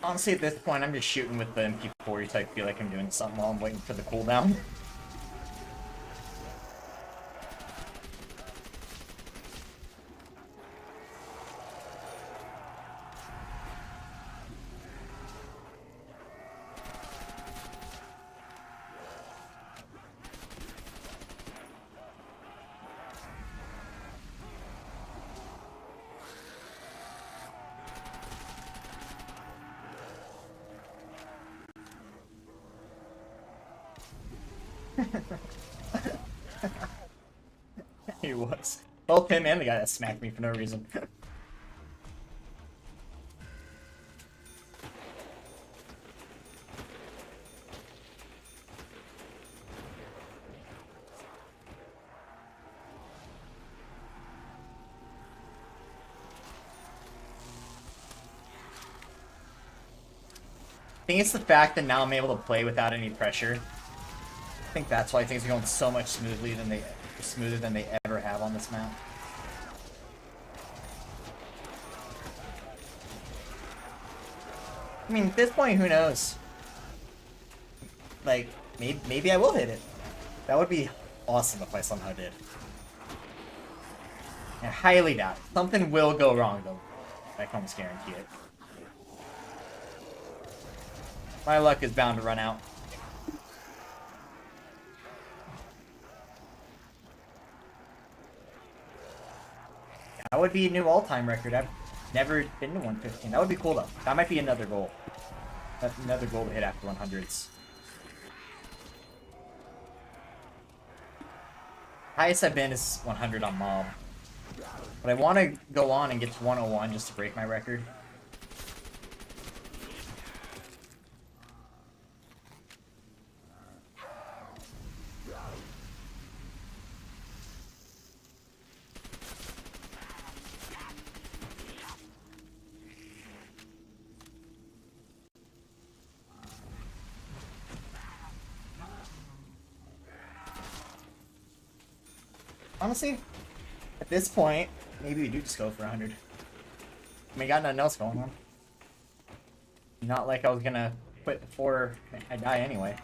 Honestly, at this point, I'm just shooting with the MP40 so I feel like I'm doing something while I'm waiting for the cooldown. He was. Both him and the guy that smacked me for no reason. I think it's the fact that now I'm able to play without any pressure. I think that's why things are going so much smoother than they ever have on this map. I mean, at this point, who knows? Like, maybe I will hit it. That would be awesome if I somehow did. I highly doubt it. Something will go wrong, though. I can almost guarantee it. My luck is bound to run out. That would be a new all-time record. I've never been to 115. That would be cool, though. That might be another goal. That's another goal to hit after 100s. Highest I've been is 100 on Mob. But I want to go on and get to 101 just to break my record. Honestly, at this point, maybe we do just go for 100. I mean, got nothing else going on. Not like I was gonna quit before I die anyway.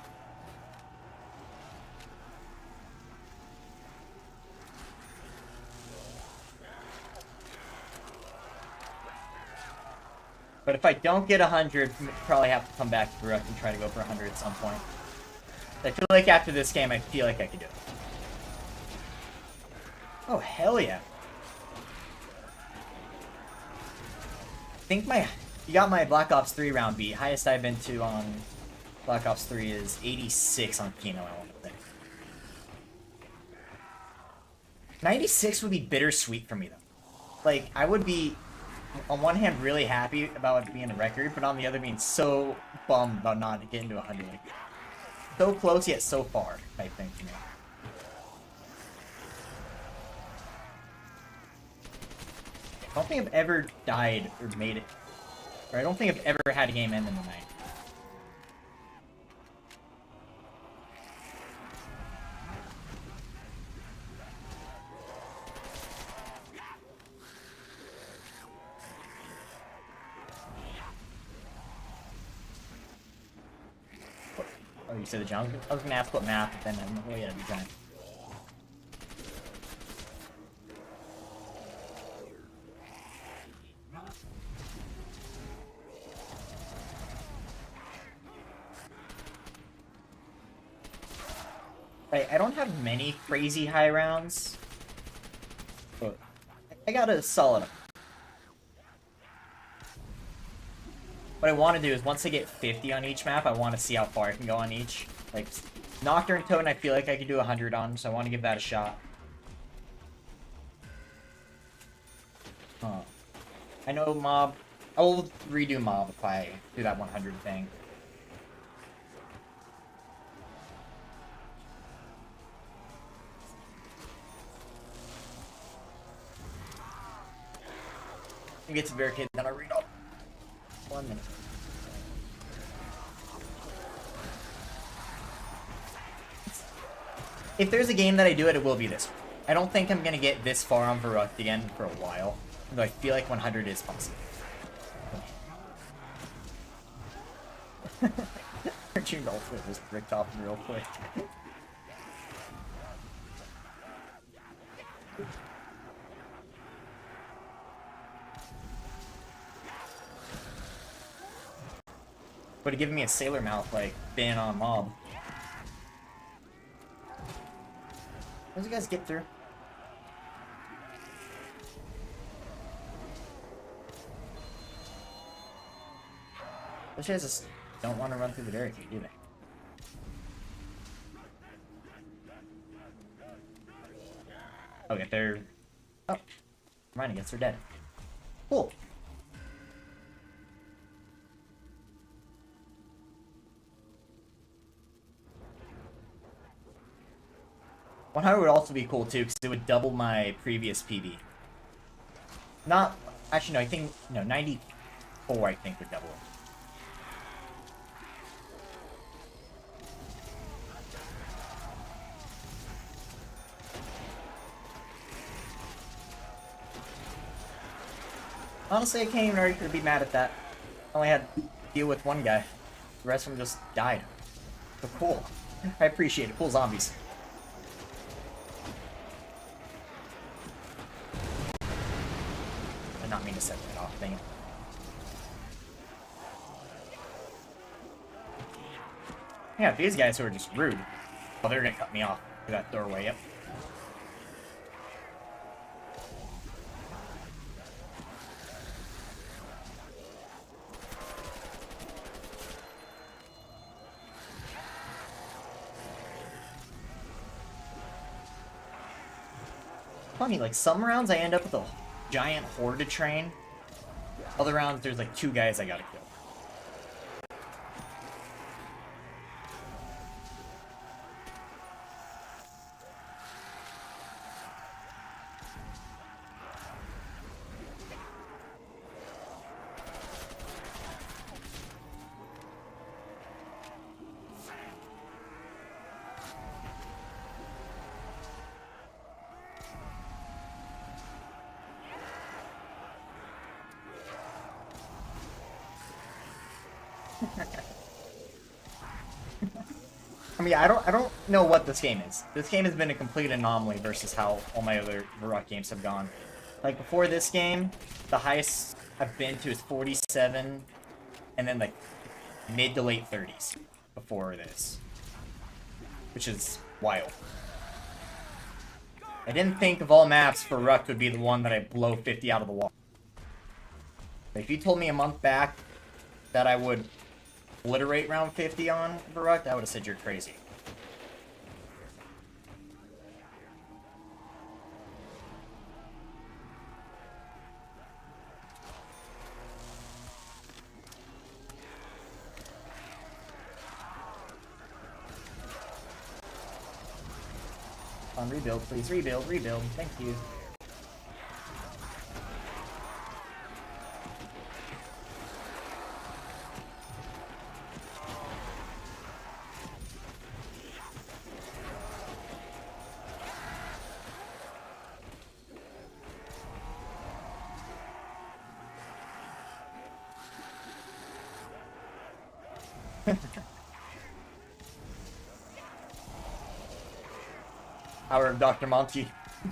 But if I don't get 100, probably have to come back to Verruckt and try to go for 100 at some point. I feel like after this game, I feel like I could do it. Oh, hell yeah. I think you got my Black Ops 3 round beat. Highest I've been to on Black Ops 3 is 86 on Kino, I want to think. 96 would be bittersweet for me, though. Like, I would be, on one hand, really happy about it being a record, but on the other, being so bummed about not getting to 100. Like, so close, yet so far, type thing for me. I don't think I've ever died or made it. Or I don't think I've ever had a game end in the night. Oh, you said the jump? I was gonna ask what map, but then I'm like, oh yeah, the giant. I don't have many crazy high rounds, but I got a solid. What I want to do is once I get 50 on each map, I want to see how far I can go on each. Like, Nocturne Totem, I feel like I could do 100 on, so I want to give that a shot. I know Mob. I will redo Mob if I do that 100 thing. I get to barricade, then I read up. 1 minute. If there's a game that I do it, it will be this one. I don't think I'm gonna get this far on Verruckt again for a while, though I feel like 100 is possible. Cartoon Ultimate was bricked off real quick. Would have given me a sailor mouth like ban on Mob. How'd you guys get through? Those guys just don't want to run through the barricade, do they? Okay, they're... Oh. Mine, I guess they're dead. Cool. One hundred would also be cool too, because it would double my previous PB. Not... Actually, no, I think... No, 94 I think would double it. Honestly, I can't even be mad at that. I only had to deal with one guy. The rest of them just died. So cool. I appreciate it. Cool zombies. I did not mean to set that off, dang it. Yeah, these guys who are just rude. Oh, they're gonna cut me off through that doorway, yep. Funny, like some rounds I end up with a giant horde to train. Other rounds there's like 2 guys I gotta kill. I mean, I don't know what this game is. This game has been a complete anomaly versus how all my other Verruckt games have gone. Like, before this game, the highest I've been to is 47, and then, like, mid to late 30s before this. Which is wild. I didn't think of all maps, Verruckt would be the one that I blow 50 out of the wall. If you told me a month back that I would obliterate round 50 on Verruckt, I would have said you're crazy. On rebuild, please. Rebuild, rebuild. Thank you. Power of Dr. Monty. Do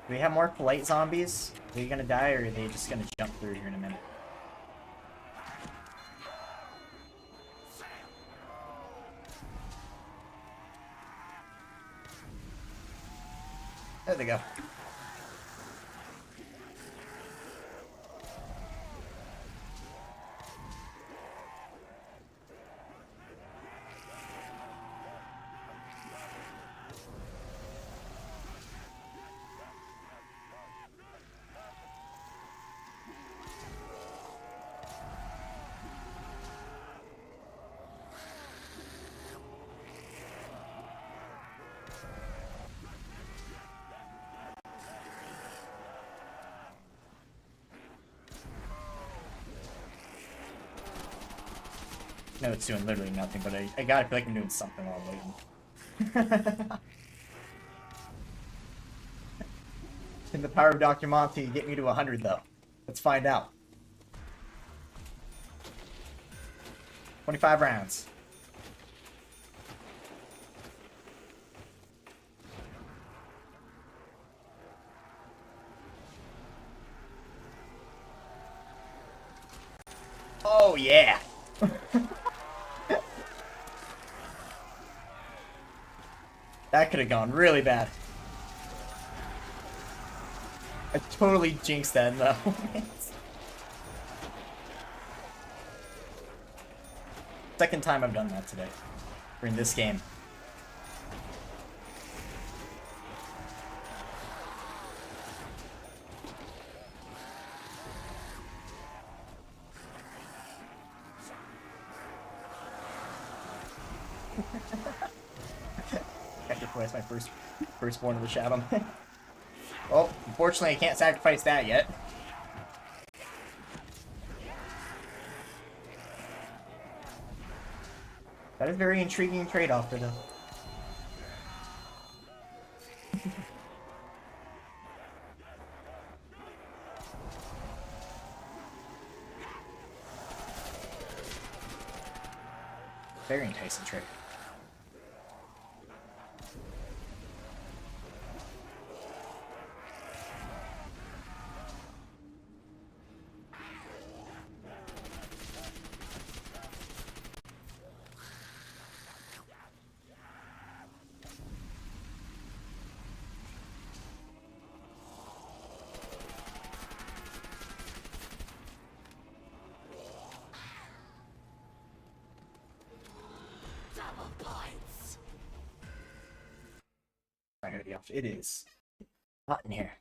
we have more polite zombies? Are they gonna die, or are they just gonna jump through here in a minute? There they go. No, it's doing literally nothing, but I gotta feel like I'm doing something while I'm waiting. Can the power of Dr. Monty get me to 100, though? Let's find out. 25 rounds. Oh, yeah! That could have gone really bad. I totally jinxed that, though. Second time I've done that today. Or in this game. That's my firstborn of the Shadow. Well, unfortunately I can't sacrifice that yet. That is a very intriguing trade-off for them. Very enticing trade. off. It is hot in here.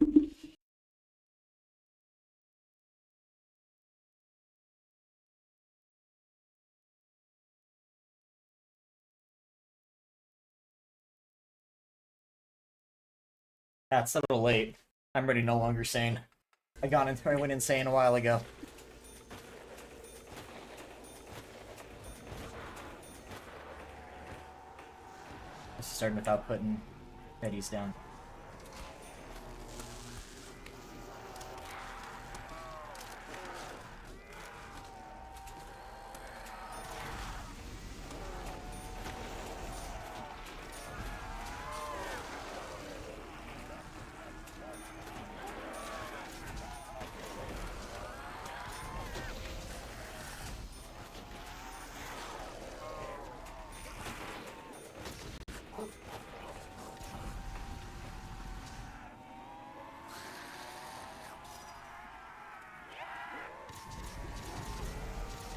That's a little late. I'm already no longer sane. I went insane a while ago. This is starting without putting Betty's down.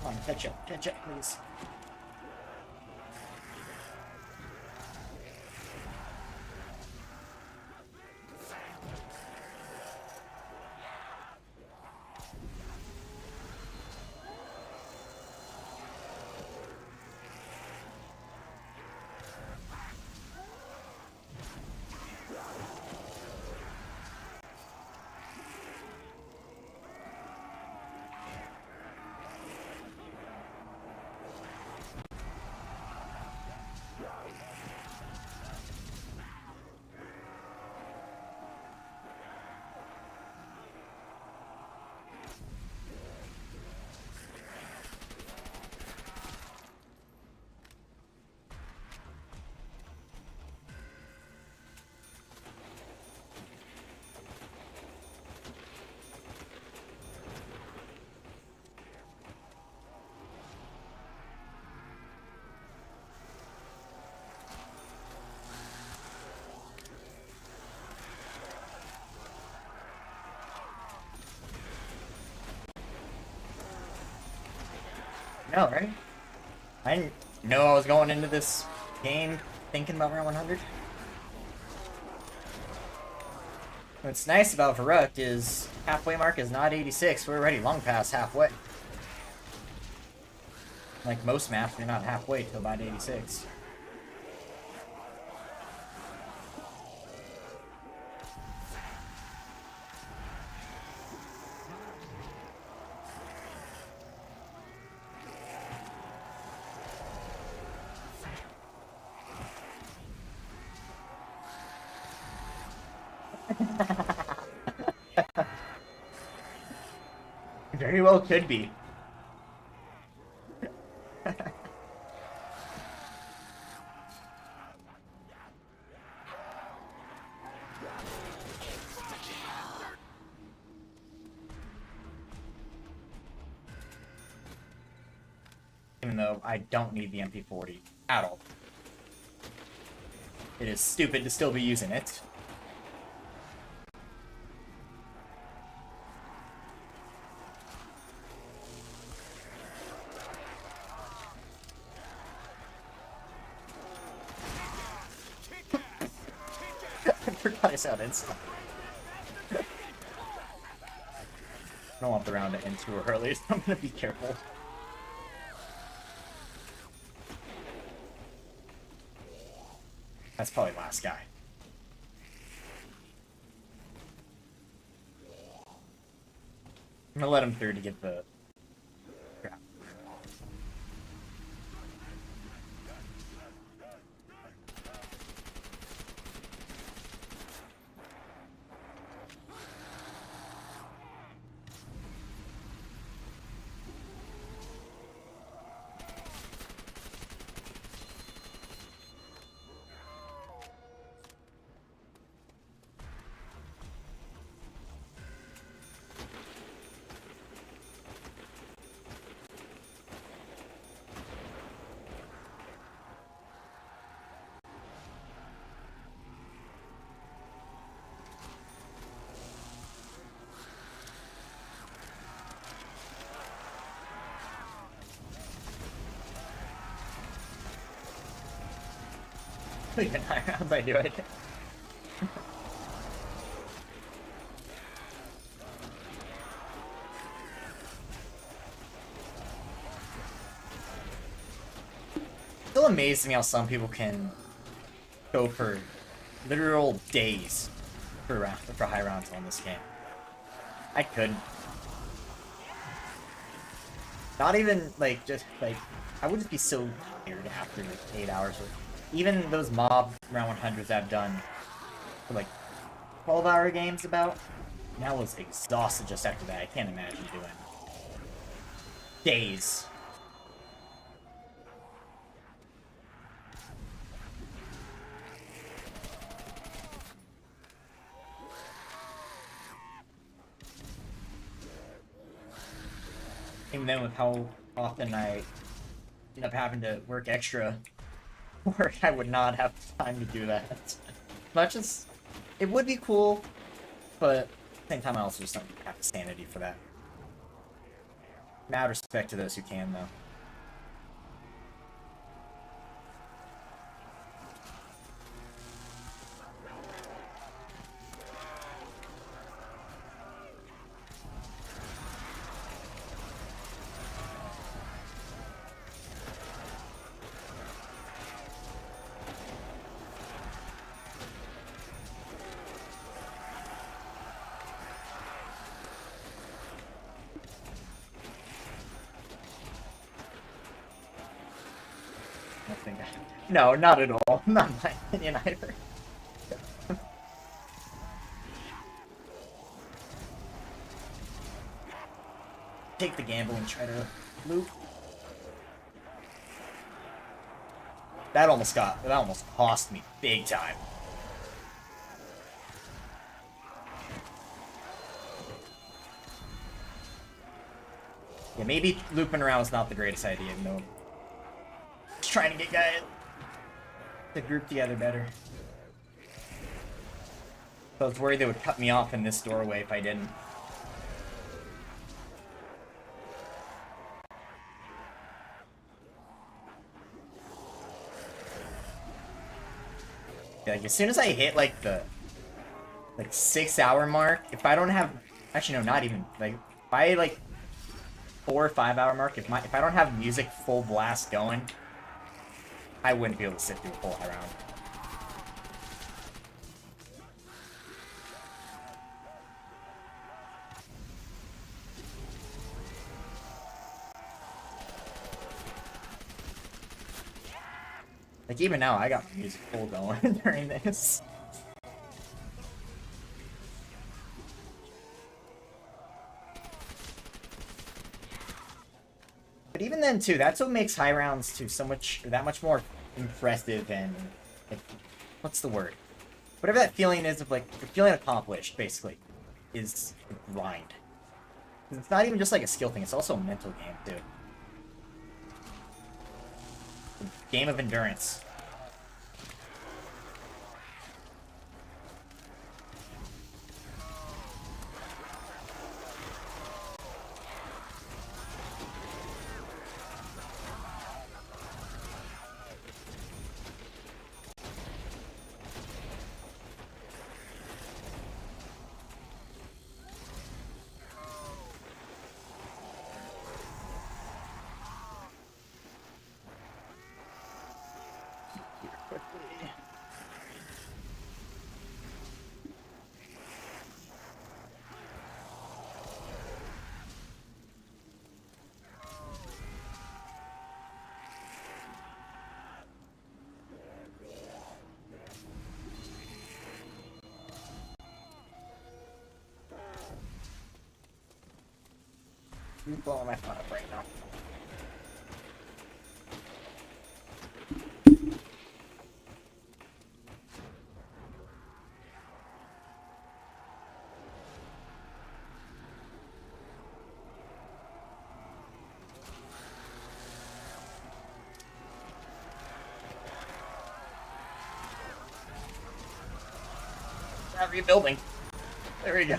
Come on, catch up, please. No, right? I didn't know I was going into this game thinking about round 100. What's nice about Verruckt is halfway mark is not 86. We're already long past halfway. Like most maps, you're not halfway till about 86. Very well could be. Even though I don't need the MP40 at all. It is stupid to still be using it. I forgot I sound inside. I don't want the round to end too early, so I'm gonna be careful. That's probably last guy. I'm gonna let him through to get the crap. We get 9 rounds, I do it. still amazes me how some people can go for literal days for high rounds on this game. I couldn't. Not even like just like I would just be so tired after like 8 hours. Even those mob round 100s I've done for like 12-hour games about. And I was exhausted just after that. I can't imagine doing days. Even then, with how often I end up having to work extra work, I would not have time to do that. As much as it would be cool, but at the same time, I also just don't have the sanity for that. Mad respect to those who can, though. No, not at all. Not my opinion either. Take the gamble and try to loop. That almost cost me big time. Yeah, maybe looping around is not the greatest idea, no. Just trying to get guys to group together better. I was worried they would cut me off in this doorway if I didn't. Yeah, like as soon as I hit like the 6-hour mark, if I don't have, actually no, not even, like if I like 4 or 5 hour mark, if I don't have music full blast going, I wouldn't be able to sit through a full high round. Like even now, I got my music full going during this. But even then, too, that's what makes high rounds too that much more impressive and like, what's the word? Whatever that feeling is of like you're feeling accomplished, basically, is a grind. It's not even just like a skill thing; it's also a mental game too. A game of endurance. You're blowing my phone up right now. Rebuilding. There we go.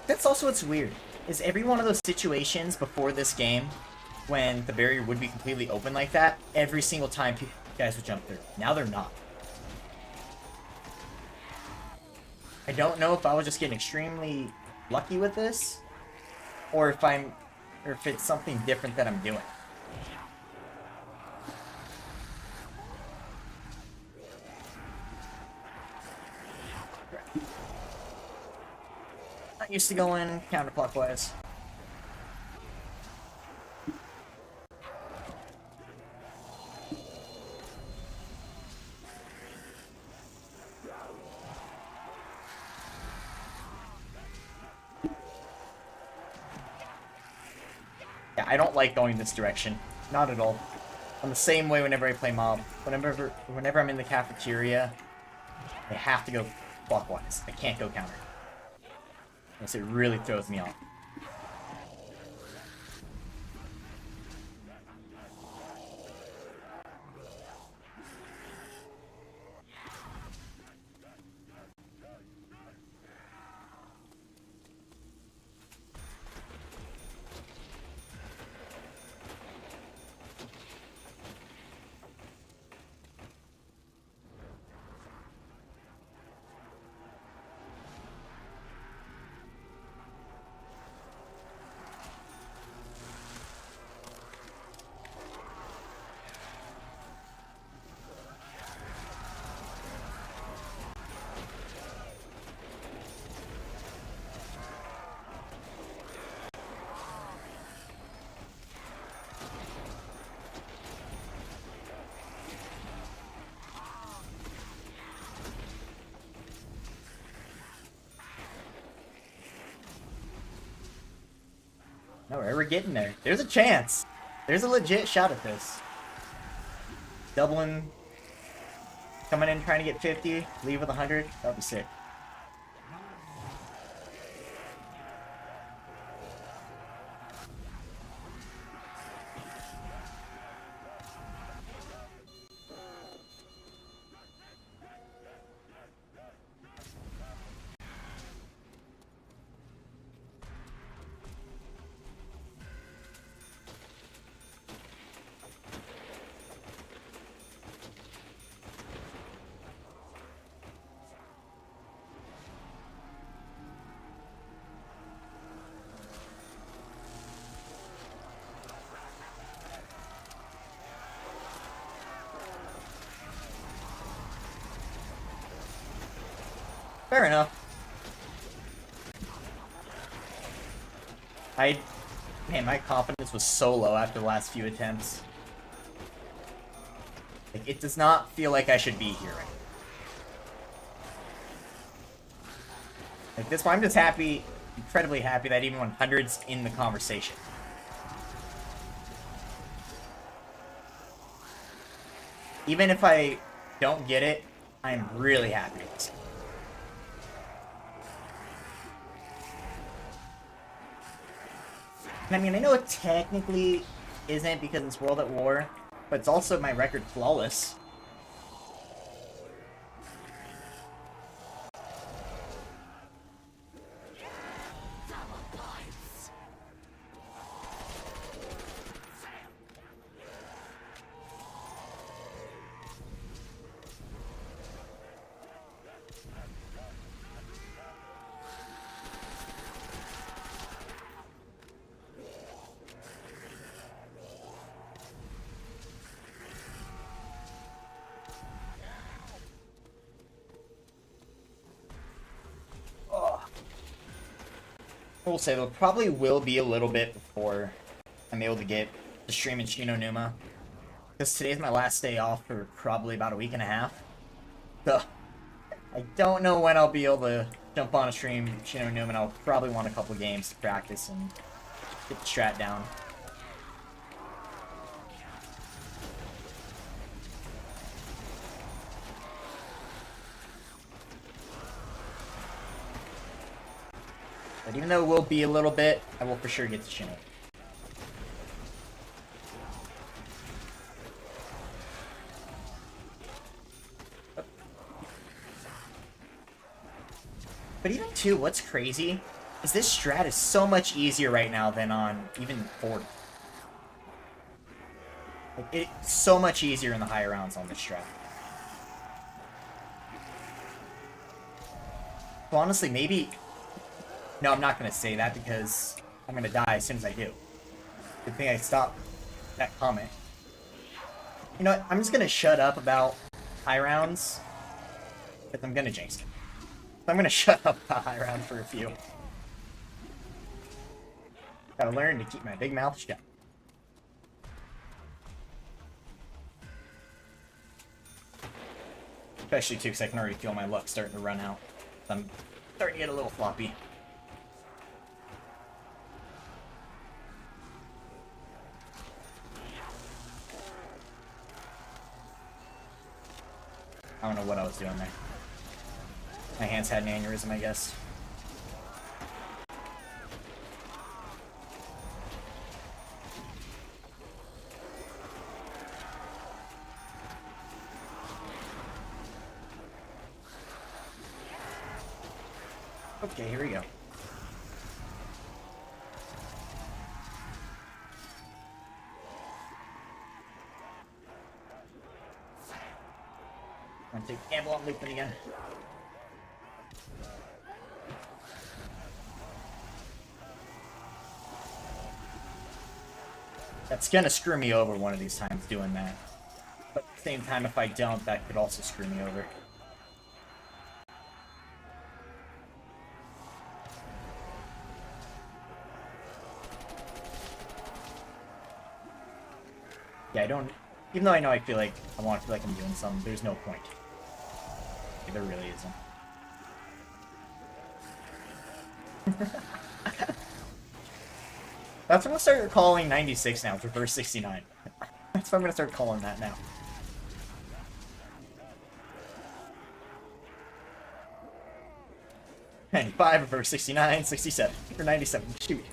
That's also what's weird, is every one of those situations before this game, when the barrier would be completely open like that, every single time guys would jump through. Now they're not. I don't know if I was just getting extremely lucky with this, or if it's something different that I'm doing. Not used to going counterclockwise. Yeah, I don't like going this direction. Not at all. I'm the same way whenever I play mob. Whenever I'm in the cafeteria, I have to go clockwise. I can't go counter. Unless it really throws me off. No, we're ever getting there. There's a chance. There's a legit shot at this. Doubling. Coming in trying to get 50. Leave with 100. That'd be sick. Fair enough. Man, my confidence was so low after the last few attempts. Like, it does not feel like I should be here right now. Like, this one, I'm just happy, incredibly happy that even 100's in the conversation. Even if I don't get it, I'm really happy with this. And I mean, I know it technically isn't because it's World at War, but it's also my record flawless. I will say, there probably will be a little bit before I'm able to get the stream in Shino Numa. Because today's my last day off for probably about a week and a half. So, I don't know when I'll be able to jump on a stream in Shino Numa, and I'll probably want a couple games to practice and get the strat down. But even though it will be a little bit, I will for sure get to Shino. But even too, what's crazy is this strat is so much easier right now than on even 40. Like, it's so much easier in the higher rounds on this strat. So honestly, maybe... No, I'm not going to say that because I'm going to die as soon as I do. Good thing I stopped that comment. You know what? I'm just going to shut up about high rounds because I'm going to jinx it. So I'm going to shut up about high rounds for a few. Gotta learn to keep my big mouth shut. Especially too, because I can already feel my luck starting to run out. I'm starting to get a little floppy. I don't know what I was doing there. My hands had an aneurysm, I guess. Okay, here we go. I'm gonna take the gamble on looping again. That's gonna screw me over one of these times doing that. But at the same time, if I don't, that could also screw me over. Yeah, I don't... Even though I know I feel like... I want to feel like I'm doing something, there's no point. Okay, there really isn't. That's what I'm gonna start calling 96 now, reverse 69. That's what I'm gonna start calling that now. '95, reverse 69, 67, or 97, shoot.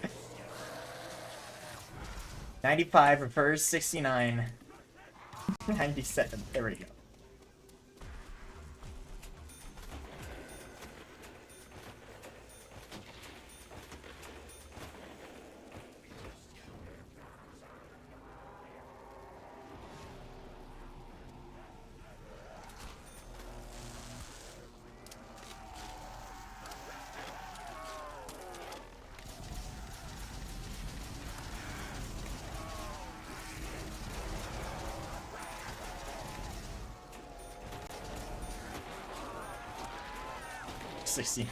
95, reverse 69, 97, there we go. '60.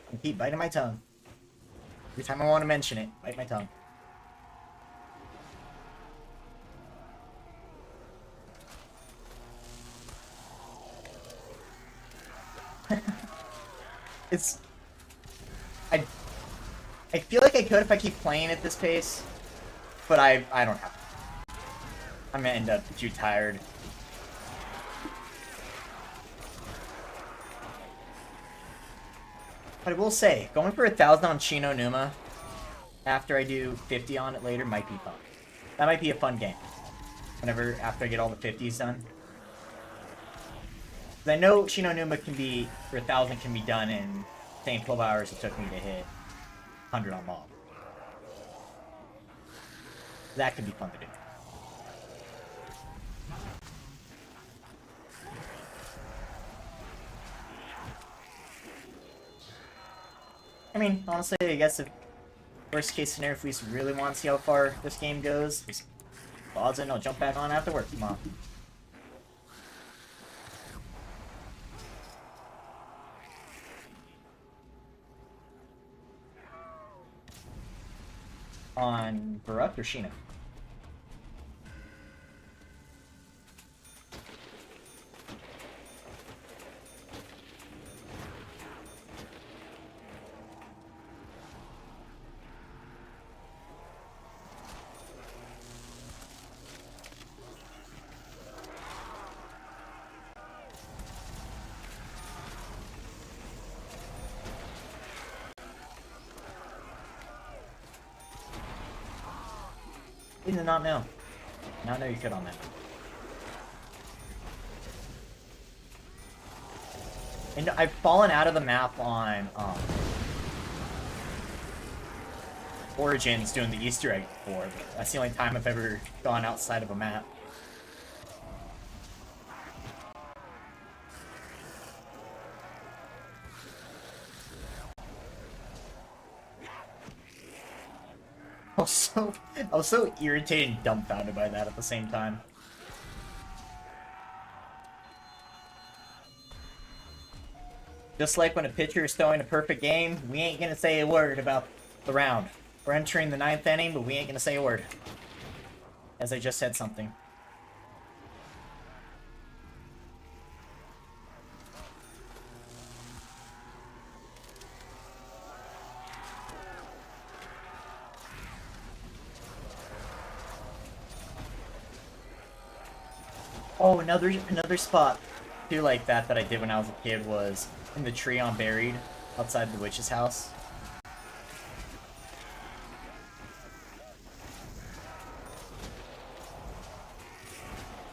I keep biting my tongue. Every time I want to mention it, bite my tongue. It's... I feel like I could if I keep playing at this pace, but I don't have to. I'm gonna end up too tired. But I will say, going for 1,000 on Chino Numa after I do 50 on it later might be fun. That might be a fun game. After I get all the 50s done. Because I know Chino Numa can be, for 1,000 can be done in the same 12 hours it took me to hit 100 on Mob. That could be fun to do. I mean, honestly, I guess if worst case scenario, if we really want to see how far this game goes, just pause it and I'll jump back on after work. Come on. On Verruckt or Sheena? You did not know. Not know you could on that. And I've fallen out of the map on Origins doing the Easter egg before, but that's the only time I've ever gone outside of a map. I was so irritated and dumbfounded by that at the same time. Just like when a pitcher is throwing a perfect game, we ain't gonna say a word about the round. We're entering the 9th inning, but we ain't gonna say a word. As I just said something. Oh, another spot too like that I did when I was a kid was in the tree on Buried outside the witch's house.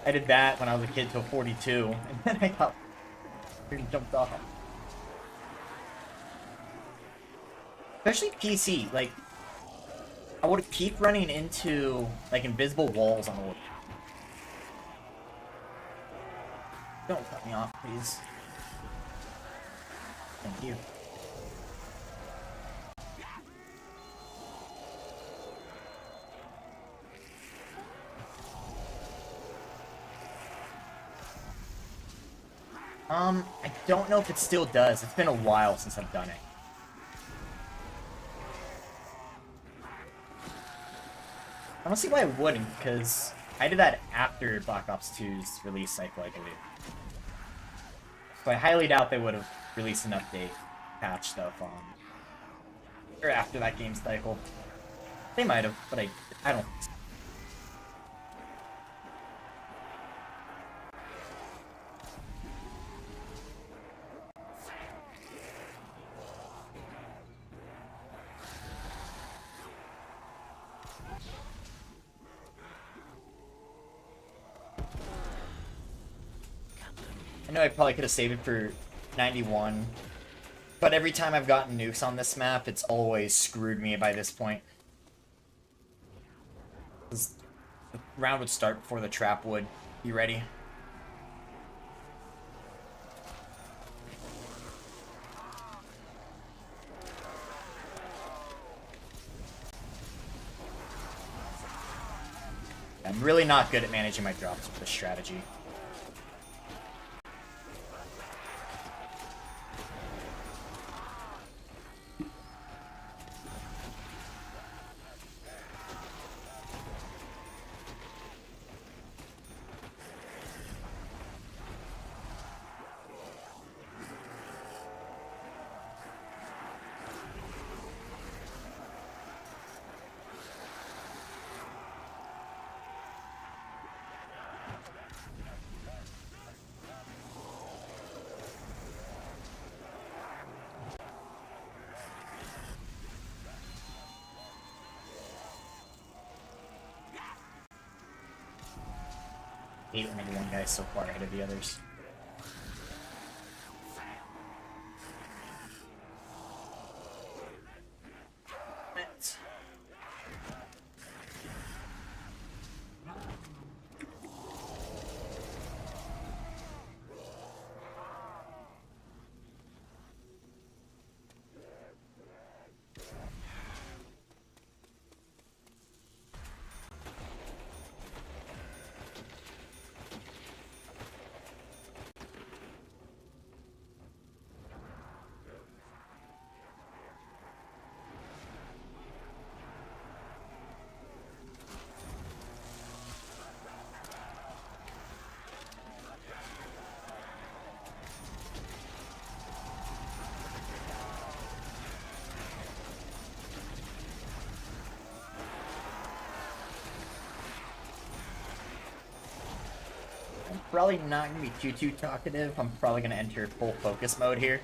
I did that when I was a kid till 42, and then I got really jumped off. Especially PC, like, I would keep running into, like, invisible walls on the wood. Don't cut me off, please. Thank you. I don't know if it still does. It's been a while since I've done it. I don't see why I wouldn't, because I did that after Black Ops 2's release cycle, I believe. So I highly doubt they would have released an update, patch stuff on, or after that game cycle. They might have, but I don't. I know I probably could have saved it for 91, but every time I've gotten nukes on this map, it's always screwed me by this point. The round would start before the trap would. You ready? I'm really not good at managing my drops with this strategy. I hate when any one guy's so far ahead of the others. Probably not going to be too talkative. I'm probably going to enter full focus mode here.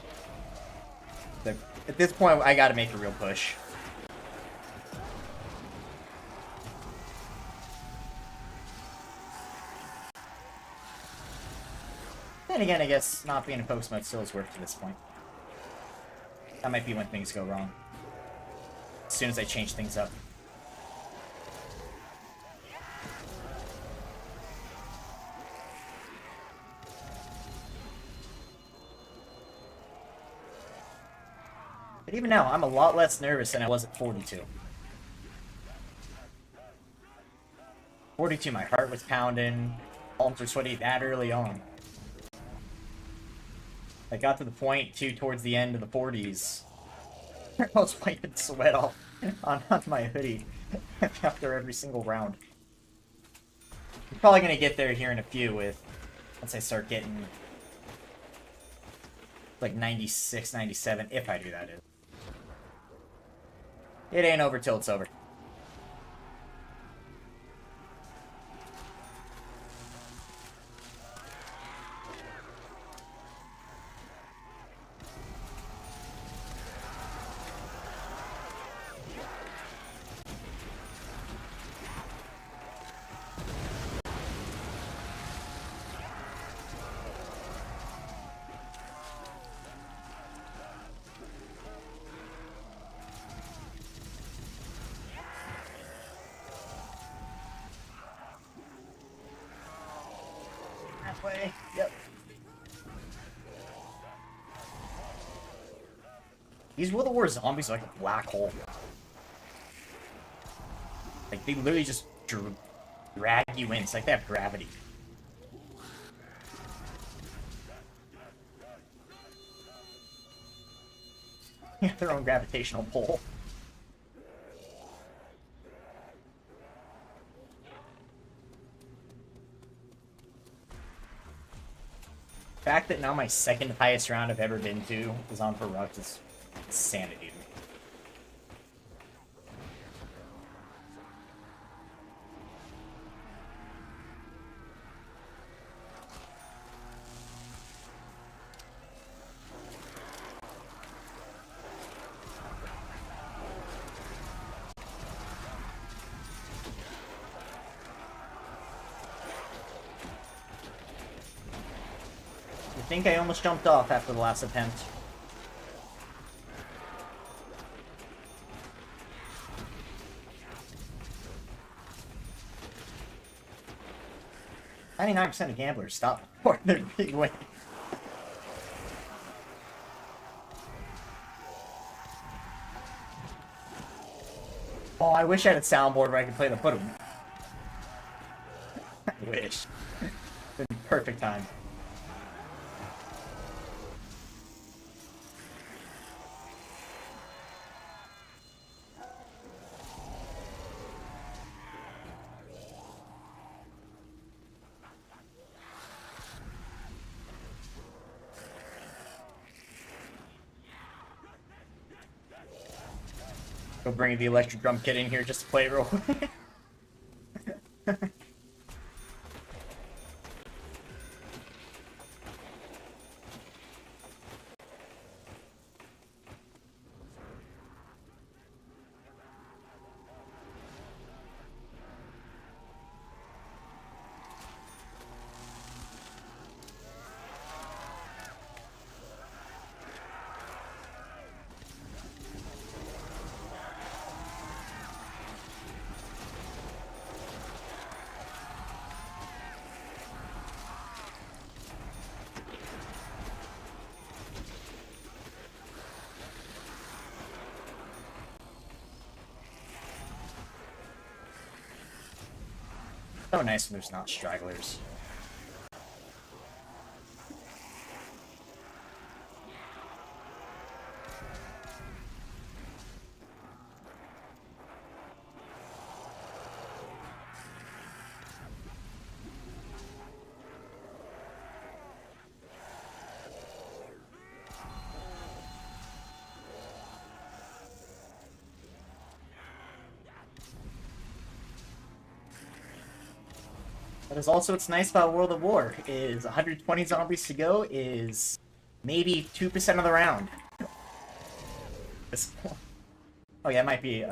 So at this point, I got to make a real push. Then again, I guess not being in focus mode still has worked to this point. That might be when things go wrong. As soon as I change things up. But even now, I'm a lot less nervous than I was at 42. 42, my heart was pounding, palms were sweaty that early on. I got to the point, too, towards the end of the 40s. I was wiping sweat off on my hoodie after every single round. I'm probably going to get there here in a few once I start getting like 96, 97, if I do that. It ain't over till it's over. Halfway. Yep. These World of War zombies are like a black hole. Like, they literally just drag you in. It's like they have gravity. They have their own gravitational pull. The fact that now my second highest round I've ever been to is on Verruckt is insanity to me. I think I almost jumped off after the last attempt. "99% of gamblers stop before their big win." Oh, I wish I had a soundboard where I could play the boom. I wish. It'd be perfect time. Go bring the electric drum kit in here just to play it real quick. So nice when there's not stragglers. That is also what's nice about World of War, is 120 zombies to go is maybe 2% of the round. Oh yeah, it might be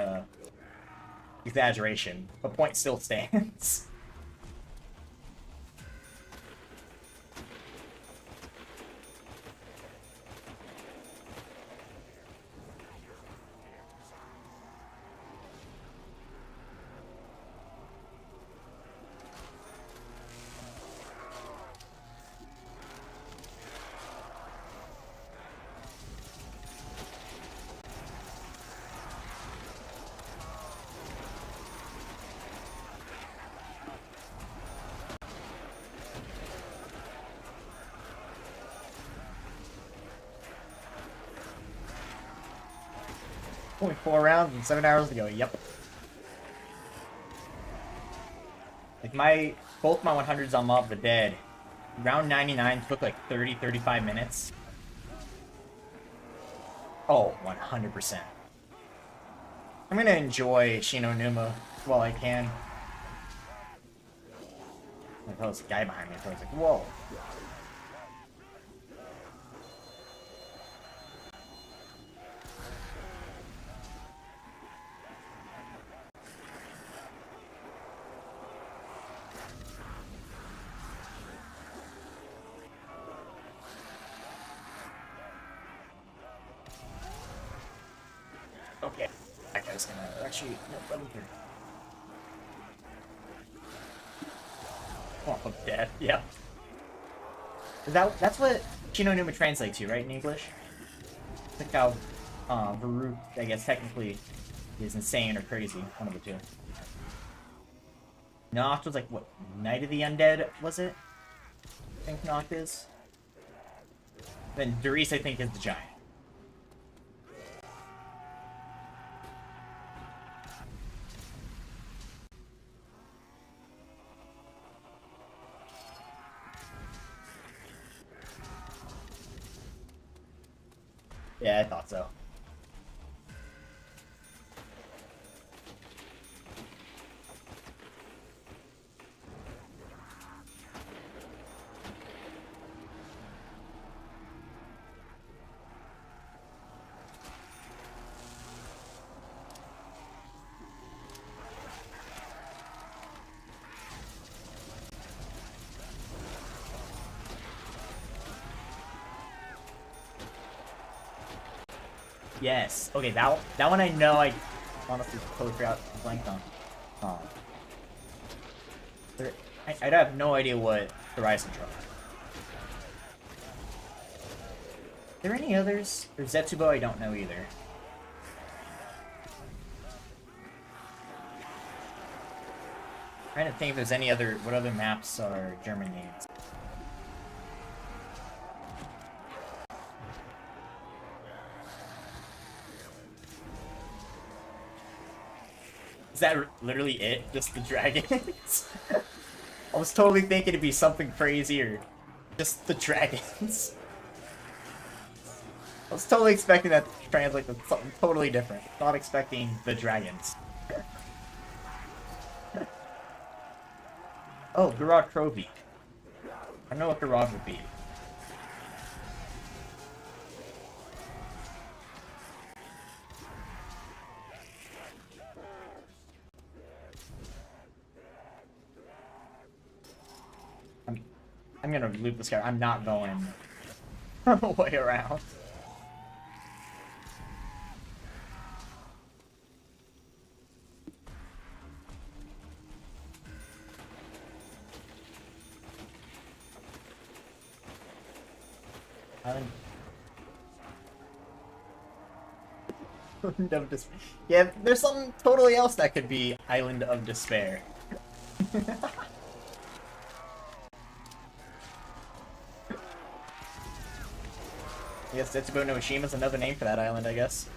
exaggeration, but point still stands. Only 4 rounds and 7 hours ago. Yep. Like both my 100s on Mob of the Dead, round 99 took like 35 minutes. Oh, 100%. I'm gonna enjoy Shino Numa while I can. I thought there was a guy behind me, so I was like, whoa. Okay. That guy's gonna actually let me through. Oh, I'm dead. Yeah. That's what Shino Numa translates to, right, in English? Like how Verruckt, I guess, technically is insane or crazy. One of the two. Noct was like, what, Night of the Undead, was it? I think Noct is. Then Darius, I think, is the giant. Yeah, I thought so. Yes. Okay, that one I know I honestly totally forgot blanked on. I have no idea what Horizon Truck. Are there any others? Or Zetsubo I don't know either. Trying to think if there's any other what other maps are German names. Is that literally it? Just the dragons? I was totally thinking it'd be something crazy or just the dragons. I was totally expecting that to translate to something totally different. Not expecting the dragons. Oh, Garage Trophy. I don't know what Garage would be. I'm gonna loop this guy. I'm not going way around. Island of Despair. Yeah, there's something totally else that could be Island of Despair. I guess Setsubo no Ishima's another name for that island, I guess.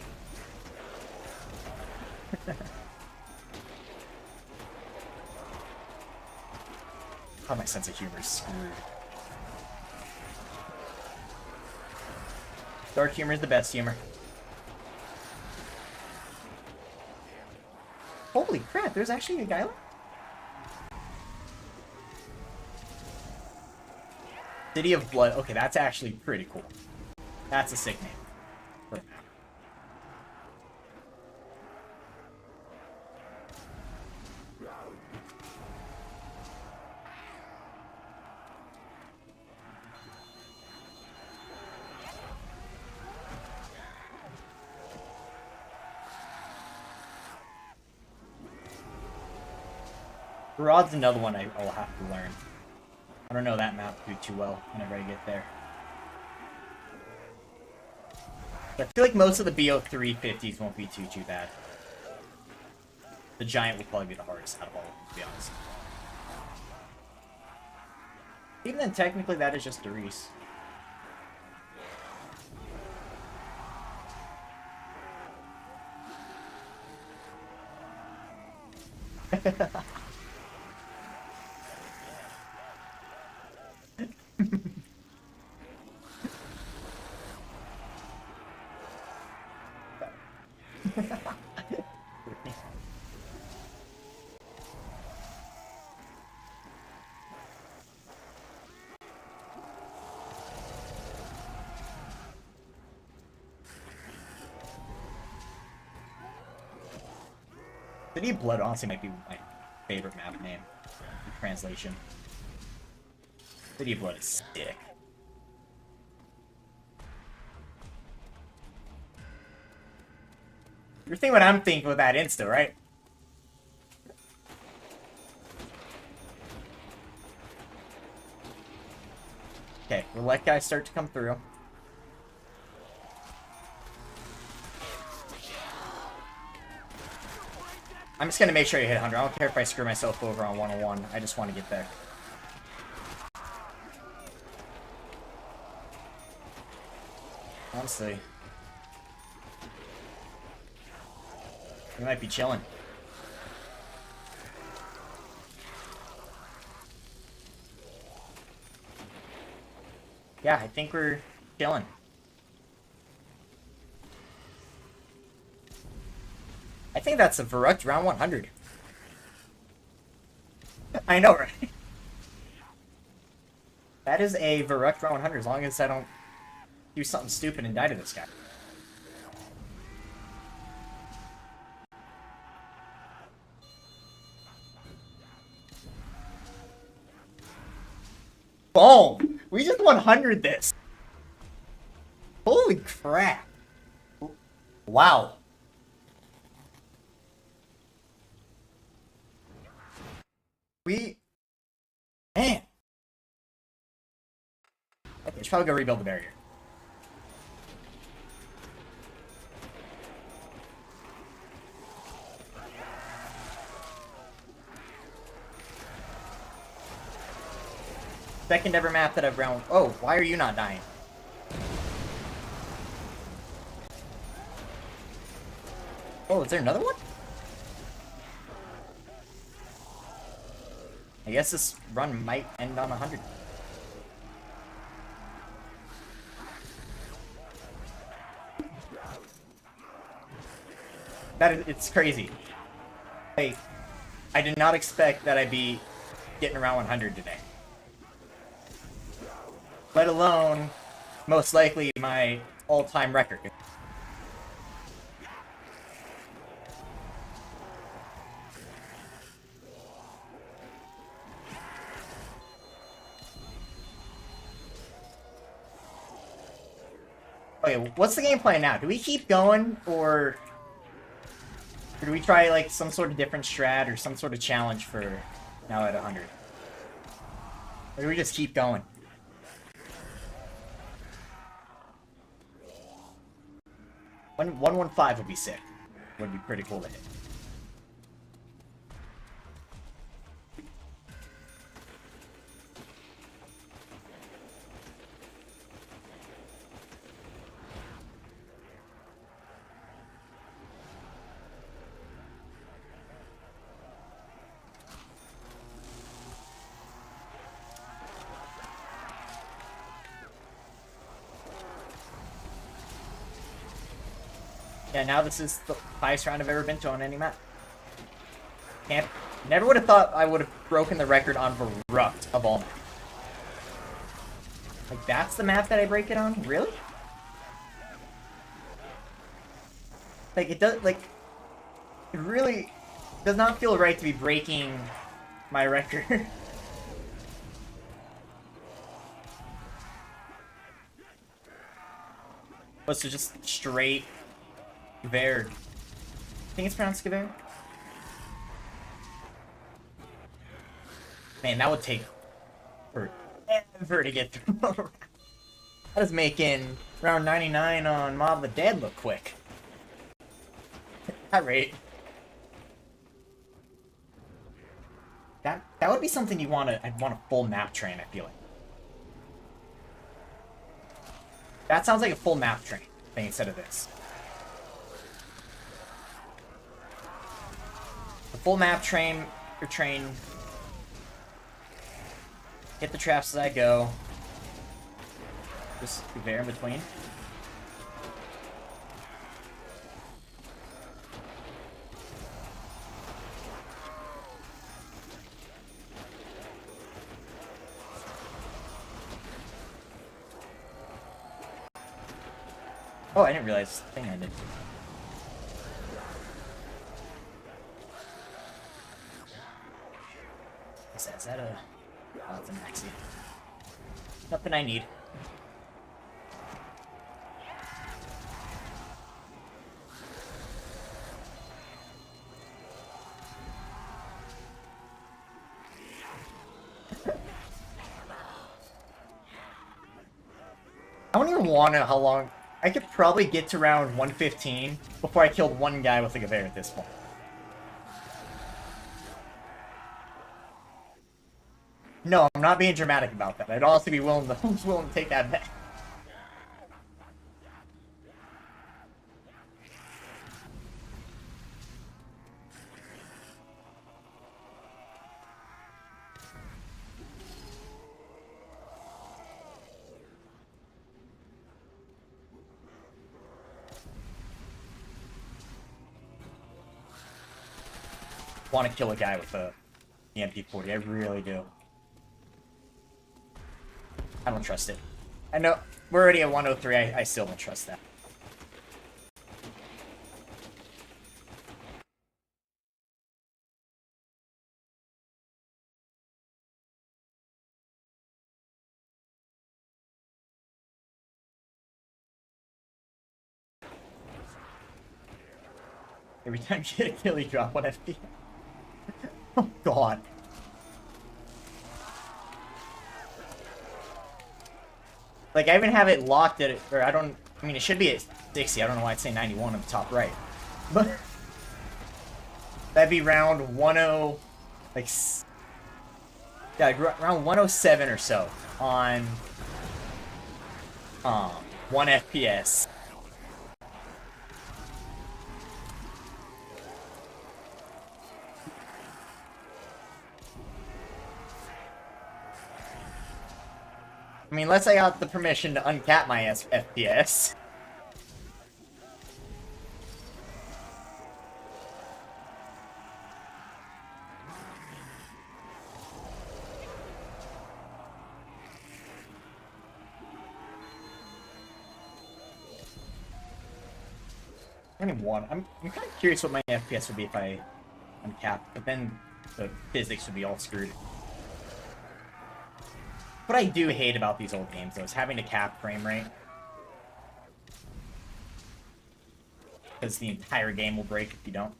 Oh, my sense of humor is screwed. Dark humor is the best humor. Holy crap, there's actually a guy left? City of Blood. Okay, that's actually pretty cool. That's a sick name. For a map. Rod's another one I'll have to learn. I don't know that map too well whenever I get there. But I feel like most of the BO350s won't be too bad. The giant will probably be the hardest out of all of them, to be honest. Even then, technically, that is just Darius. City of Blood honestly might be my favorite map name. Translation. City of Blood is sick. You're thinking what I'm thinking with that insta, right? Okay, we'll let guys start to come through. I'm just gonna make sure you hit 100. I don't care if I screw myself over on 101. I just want to get there. Honestly. We might be chilling. Yeah, I think we're chilling. I think that's a Verruckt round 100. I know, right? That is a Verruckt round 100, as long as I don't do something stupid and die to this guy. Boom! We just 100 this. Holy crap. Wow. Man. Okay, should probably go rebuild the barrier. Second ever map that I've round. Oh, why are you not dying? Oh, is there another one? I guess this run might end on 100. It's crazy. Hey, I did not expect that I'd be getting around 100 today. Let alone, most likely, my all-time record. Okay, what's the game plan now? Do we keep going, or do we try, like, some sort of different strat or some sort of challenge for now at 100? Or do we just keep going? One 115 would be sick. Would be pretty cool to hit. Yeah, now this is the highest round I've ever been to on any map. Never would have thought I would have broken the record on Verruckt of all maps. Like, that's the map that I break it on? Really? Like, it does, like, it really does not feel right to be breaking my record. Was to just straight Gewehr. I think it's pronounced Gewehr. Man, that would take forever to get through. That is making round 99 on Mob of the Dead look quick. At that rate. That would be something I'd want a full map train, I feel like. That sounds like a full map train thing instead of this. A full map train or train. Hit the traps as I go. Just be there in between. Oh, I didn't realize the thing ended. Is that a... Oh, that's a maxi. Nothing I need. I don't even want to know how long... I could probably get to round 115 before I killed one guy with a Gewehr at this point. No, I'm not being dramatic about that. I'd also be willing to take that bet. Want to kill a guy with a EMP-40. I really do. I don't trust it. I know we're already at 103. I still don't trust that. Every time you get a kill, you drop 1 FPS. Oh god. Like, I even have it locked at it, or I mean, it should be at 60. I don't know why it's saying 91 on the top right. But that'd be round 10, like, yeah, around 107 or so on 1 FPS. I mean, unless I got the permission to uncap my FPS. I don't even want. I'm kind of curious what my FPS would be if I uncap, but then the physics would be all screwed. What I do hate about these old games, though, is having to cap frame rate. Because the entire game will break if you don't.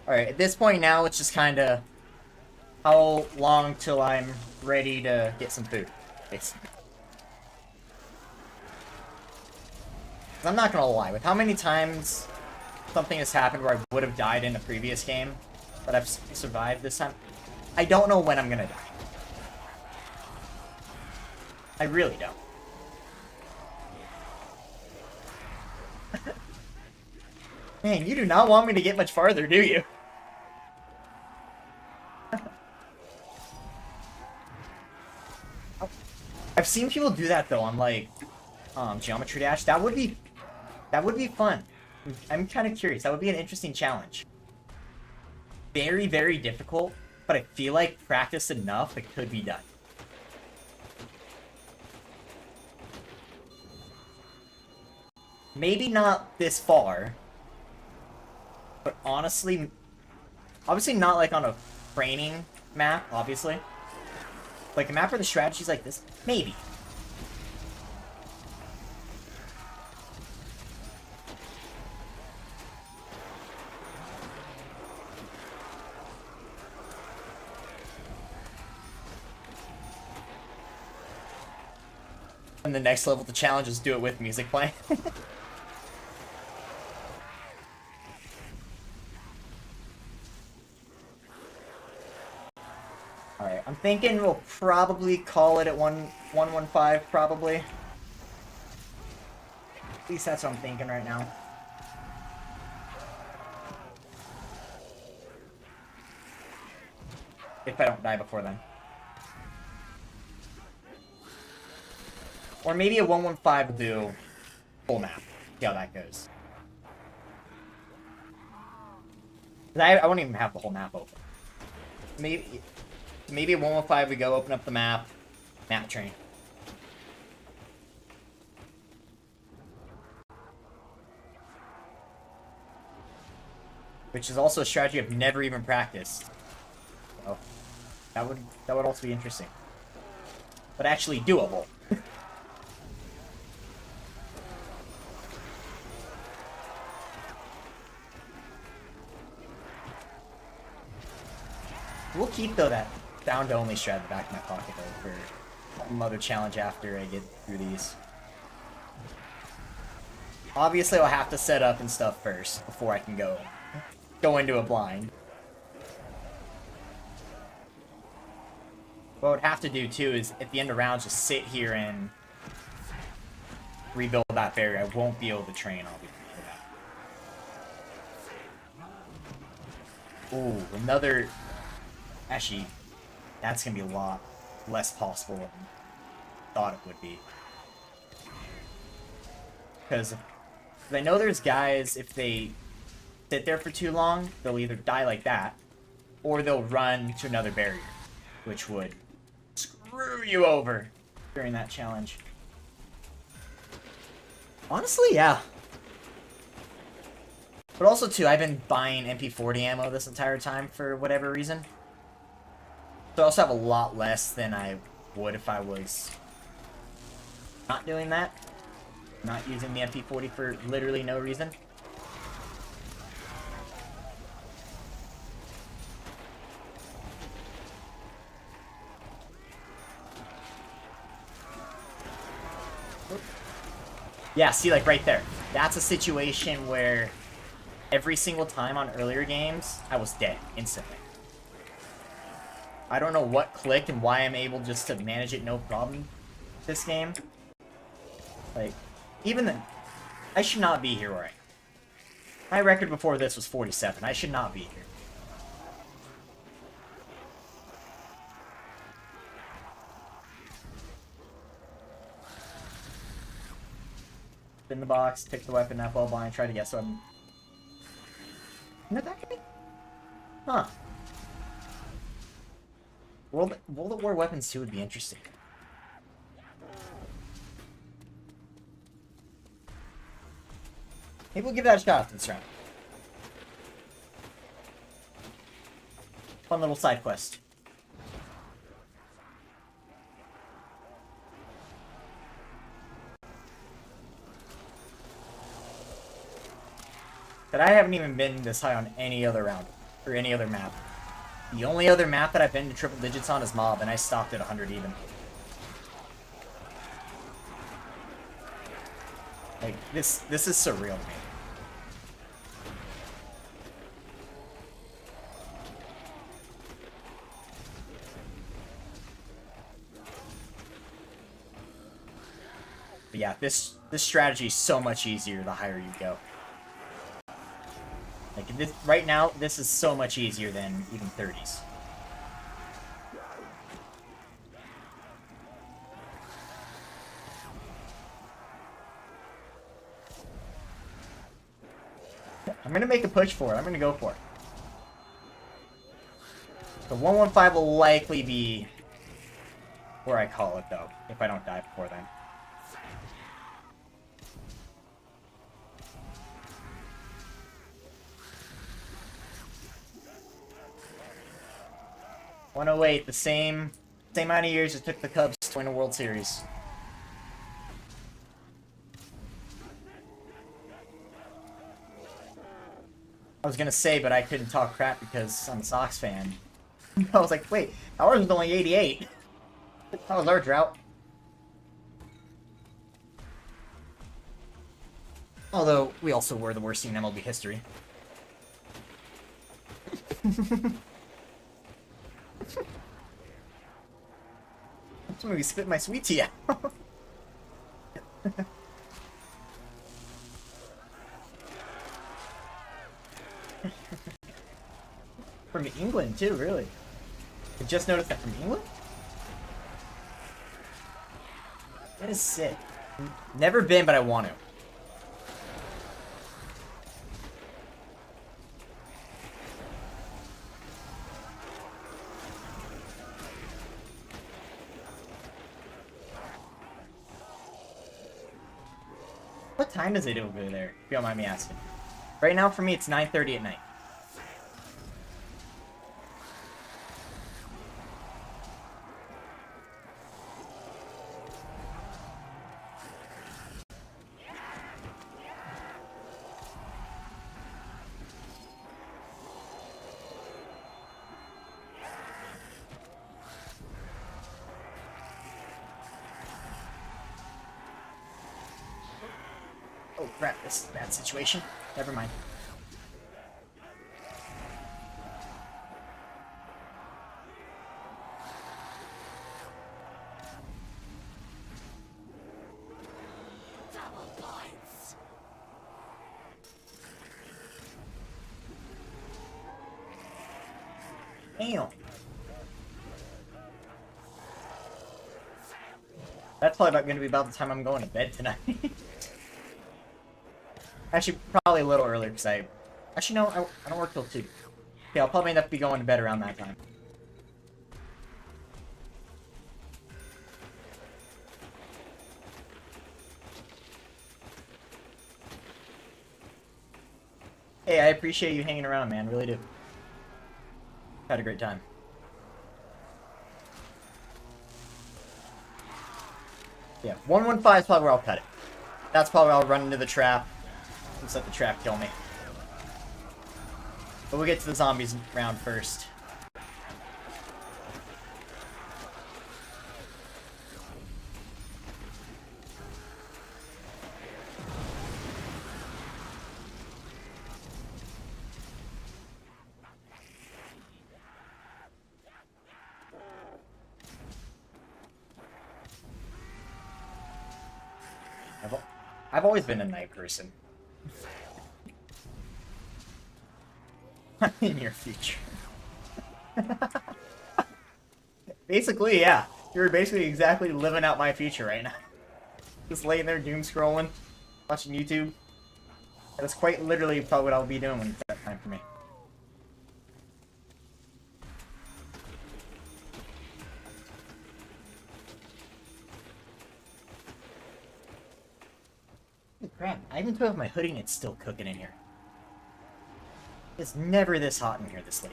Alright, at this point now, it's just kind of how long till I'm ready to get some food, basically. I'm not gonna lie, with how many times something has happened where I would have died in a previous game, but I've survived this time, I don't know when I'm gonna die. I really don't. Man, you do not want me to get much farther, do you? I've seen people do that though on like Geometry Dash. That would be fun. I'm kind of curious. That would be an interesting challenge. Very, very difficult, but I feel like practiced enough, it could be done. Maybe not this far, but honestly, obviously not like on a training map, obviously. Like a map where the strategy's like this, maybe. And the next level, the challenge is do it with music playing. Alright, I'm thinking we'll probably call it at 115, probably. At least that's what I'm thinking right now. If I don't die before then. Or maybe a 115 will do full map. See how that goes. I won't even have the whole map open. Maybe a 115 we go open up the map train. which is also a strategy I've never even practiced. So that would also be interesting, but actually doable. We'll keep, though, that down to only strat in the back of my pocket, though, for some other challenge after I get through these. Obviously, I'll have to set up and stuff first before I can go into a blind. What I would have to do, too, is at the end of rounds, just sit here and rebuild that barrier. I won't be able to train, obviously, for that. Ooh, another... Actually, that's going to be a lot less possible than I thought it would be. Because I know there's guys, if they sit there for too long, they'll either die like that, or they'll run to another barrier, which would screw you over during that challenge. Honestly, yeah. But also, too, I've been buying MP40 ammo this entire time for whatever reason. So I also have a lot less than I would if I was not doing that. Not using the MP40 for literally no reason. Yeah, see, like right there. That's a situation where every single time on earlier games, I was dead instantly. I don't know what clicked and why I'm able just to manage it no problem this game. Like, even then, I should not be here where I am. My record before this was 47. I should not be here. In the box, pick the weapon, not ball blind, try to guess what I'm... Isn't that me? Huh. World at War weapons 2 would be interesting. Maybe we'll give that a shot this round. Fun little side quest. But I haven't even been this high on any other round, or any other map. The only other map that I've been to triple digits on is Mob, and I stopped at 100 even. Like, this is surreal to me. But yeah, this strategy is so much easier the higher you go. Like, this, right now, this is so much easier than even 30s. I'm gonna make a push for it. I'm gonna go for it. The 115 will likely be where I call it, though, if I don't die before then. .108, the same amount of years it took the Cubs to win a World Series. I was gonna say, but I couldn't talk crap because I'm a Sox fan. I was like, wait, ours was only 88. How was our drought? Although, we also were the worst team in MLB history. I'm gonna be spitting my sweet tea out. From England, too, really. I just noticed that from England? That is sick. Never been, but I want to. What time is it over there, if you don't mind me asking? Right now, for me, it's 9:30 at night. Oh crap, this is a bad situation. Never mind. Damn. That's probably going to be about the time I'm going to bed tonight. Actually, probably a little earlier because actually, no, I don't work till 2. Yeah, I'll probably end up going to bed around that time. Hey, I appreciate you hanging around, man. Really do. Had a great time. Yeah, 115 is probably where I'll cut it. That's probably where I'll run into the trap. Just let the trap kill me. But we'll get to the zombies round first. I've always been a night person. In your future. Basically, yeah. You're basically exactly living out my future right now. Just laying there doom scrolling, watching YouTube. That's quite literally probably what I'll be doing when it's that time for me. Holy crap, I even took off my hoodie and it's still cooking in here. It's never this hot in here this late.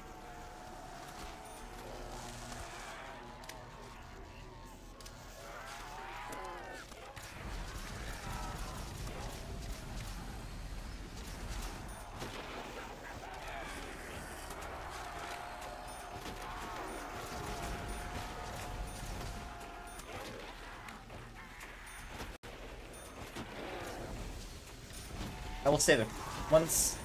I will say that once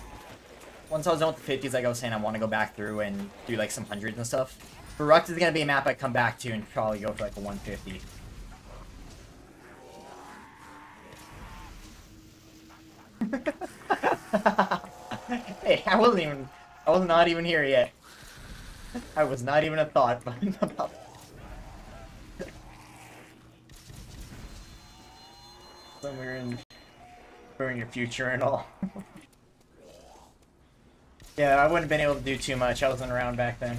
I was done with the 50s, like I was saying, I want to go back through and do like some hundreds and stuff. Verruckt is going to be a map I come back to and probably go for like a 150. Hey, I was not even here yet. I was not even a thought about somewhere in your future and all. Yeah, I wouldn't have been able to do too much. I wasn't around back then.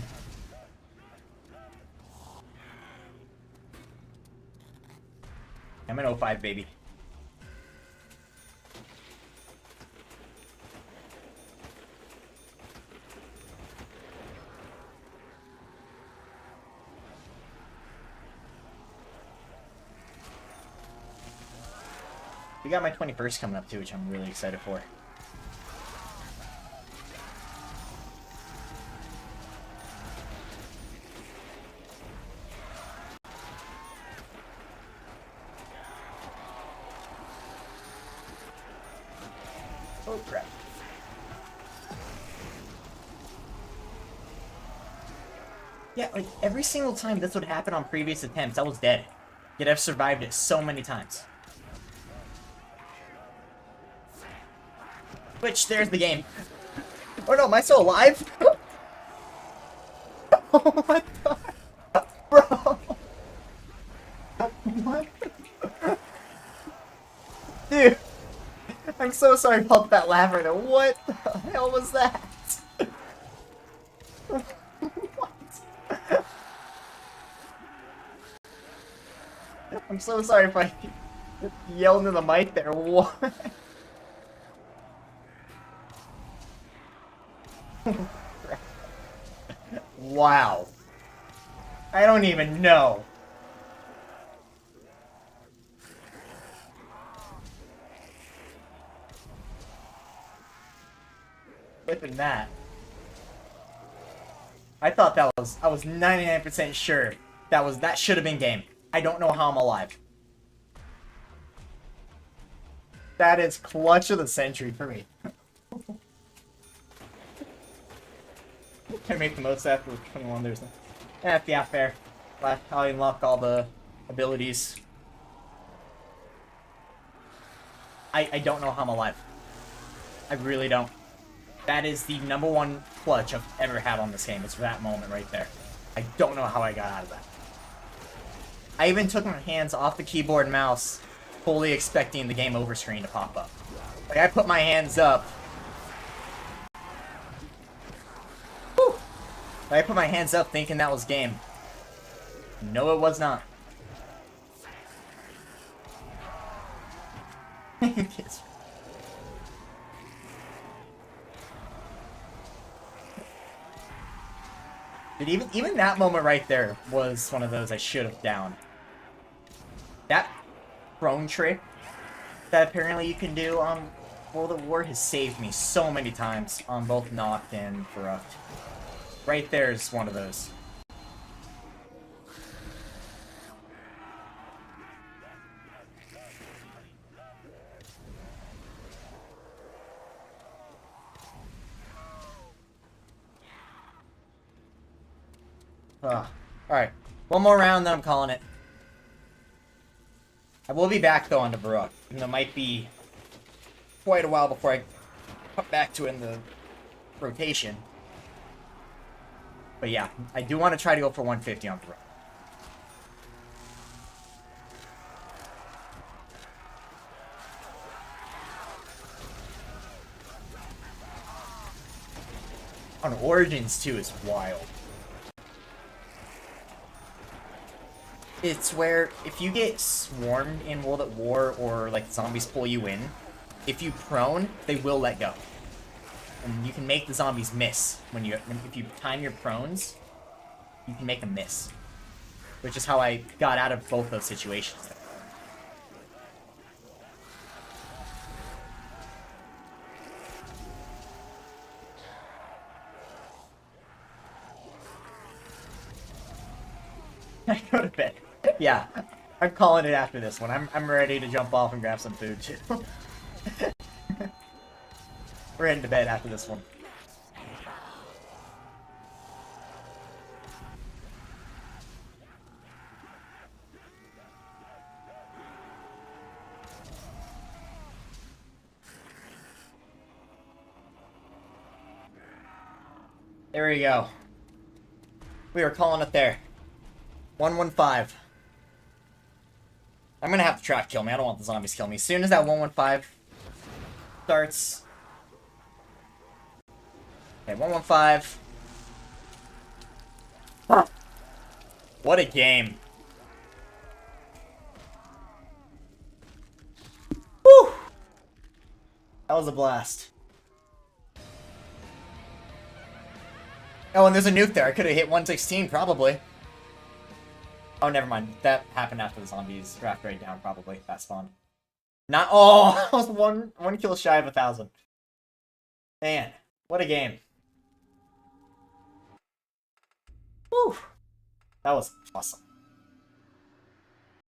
I'm an 05 baby. We got my 21st coming up too, which I'm really excited for. Oh crap. Yeah, like every single time this would happen on previous attempts, I was dead. Yet I've survived it so many times. Which, there's the game. Oh no, am I still alive? Oh my god. Bro. What? Dude. I'm so sorry about that laugh right there. What the hell was that? What? I'm so sorry if I yelled into the mic there. What? Wow. I don't even know. Flipping that. I thought I was 99% sure that should have been game. I don't know how I'm alive. That is clutch of the century for me. Can make the most after 21. There's no... yeah, fair. I'll unlock all the abilities. I don't know how I'm alive. I really don't. That is the #1 clutch I've ever had on this game. It's that moment right there. I don't know how I got out of that. I even took my hands off the keyboard and mouse, fully expecting the game over screen to pop up. Like, I put my hands up. Whew. I put my hands up thinking that was game. No, it was not. Dude, even that moment right there was one of those I should have downed. That prone trick that apparently you can do on World of War has saved me so many times on both Noct and Verruckt. Right there is one of those. Alright. One more round, then I'm calling it. I will be back, though, onto Verruckt. And it might be quite a while before I come back to it in the rotation. But yeah, I do want to try to go for 150 on Verruckt. On Origins, too, is wild. It's where, if you get swarmed in World at War, or, like, zombies pull you in, if you prone, they will let go. And you can make the zombies miss. If you time your prones, you can make them miss. Which is how I got out of both those situations. I go to bed. Yeah, I'm calling it after this one. I'm ready to jump off and grab some food too. We're heading to bed after this one. There we go. We are calling it there. 115. I'm gonna have the trap kill me. I don't want the zombies to kill me. As soon as that 115 starts. Okay, 115. Huh. What a game. Woo! That was a blast. Oh, and there's a nuke there. I could have hit 116, probably. Oh, never mind. That happened after the zombies draft right down, probably. That spawned. Not. Oh, I was one kill shy of 1,000. Man, what a game. Whew. That was awesome.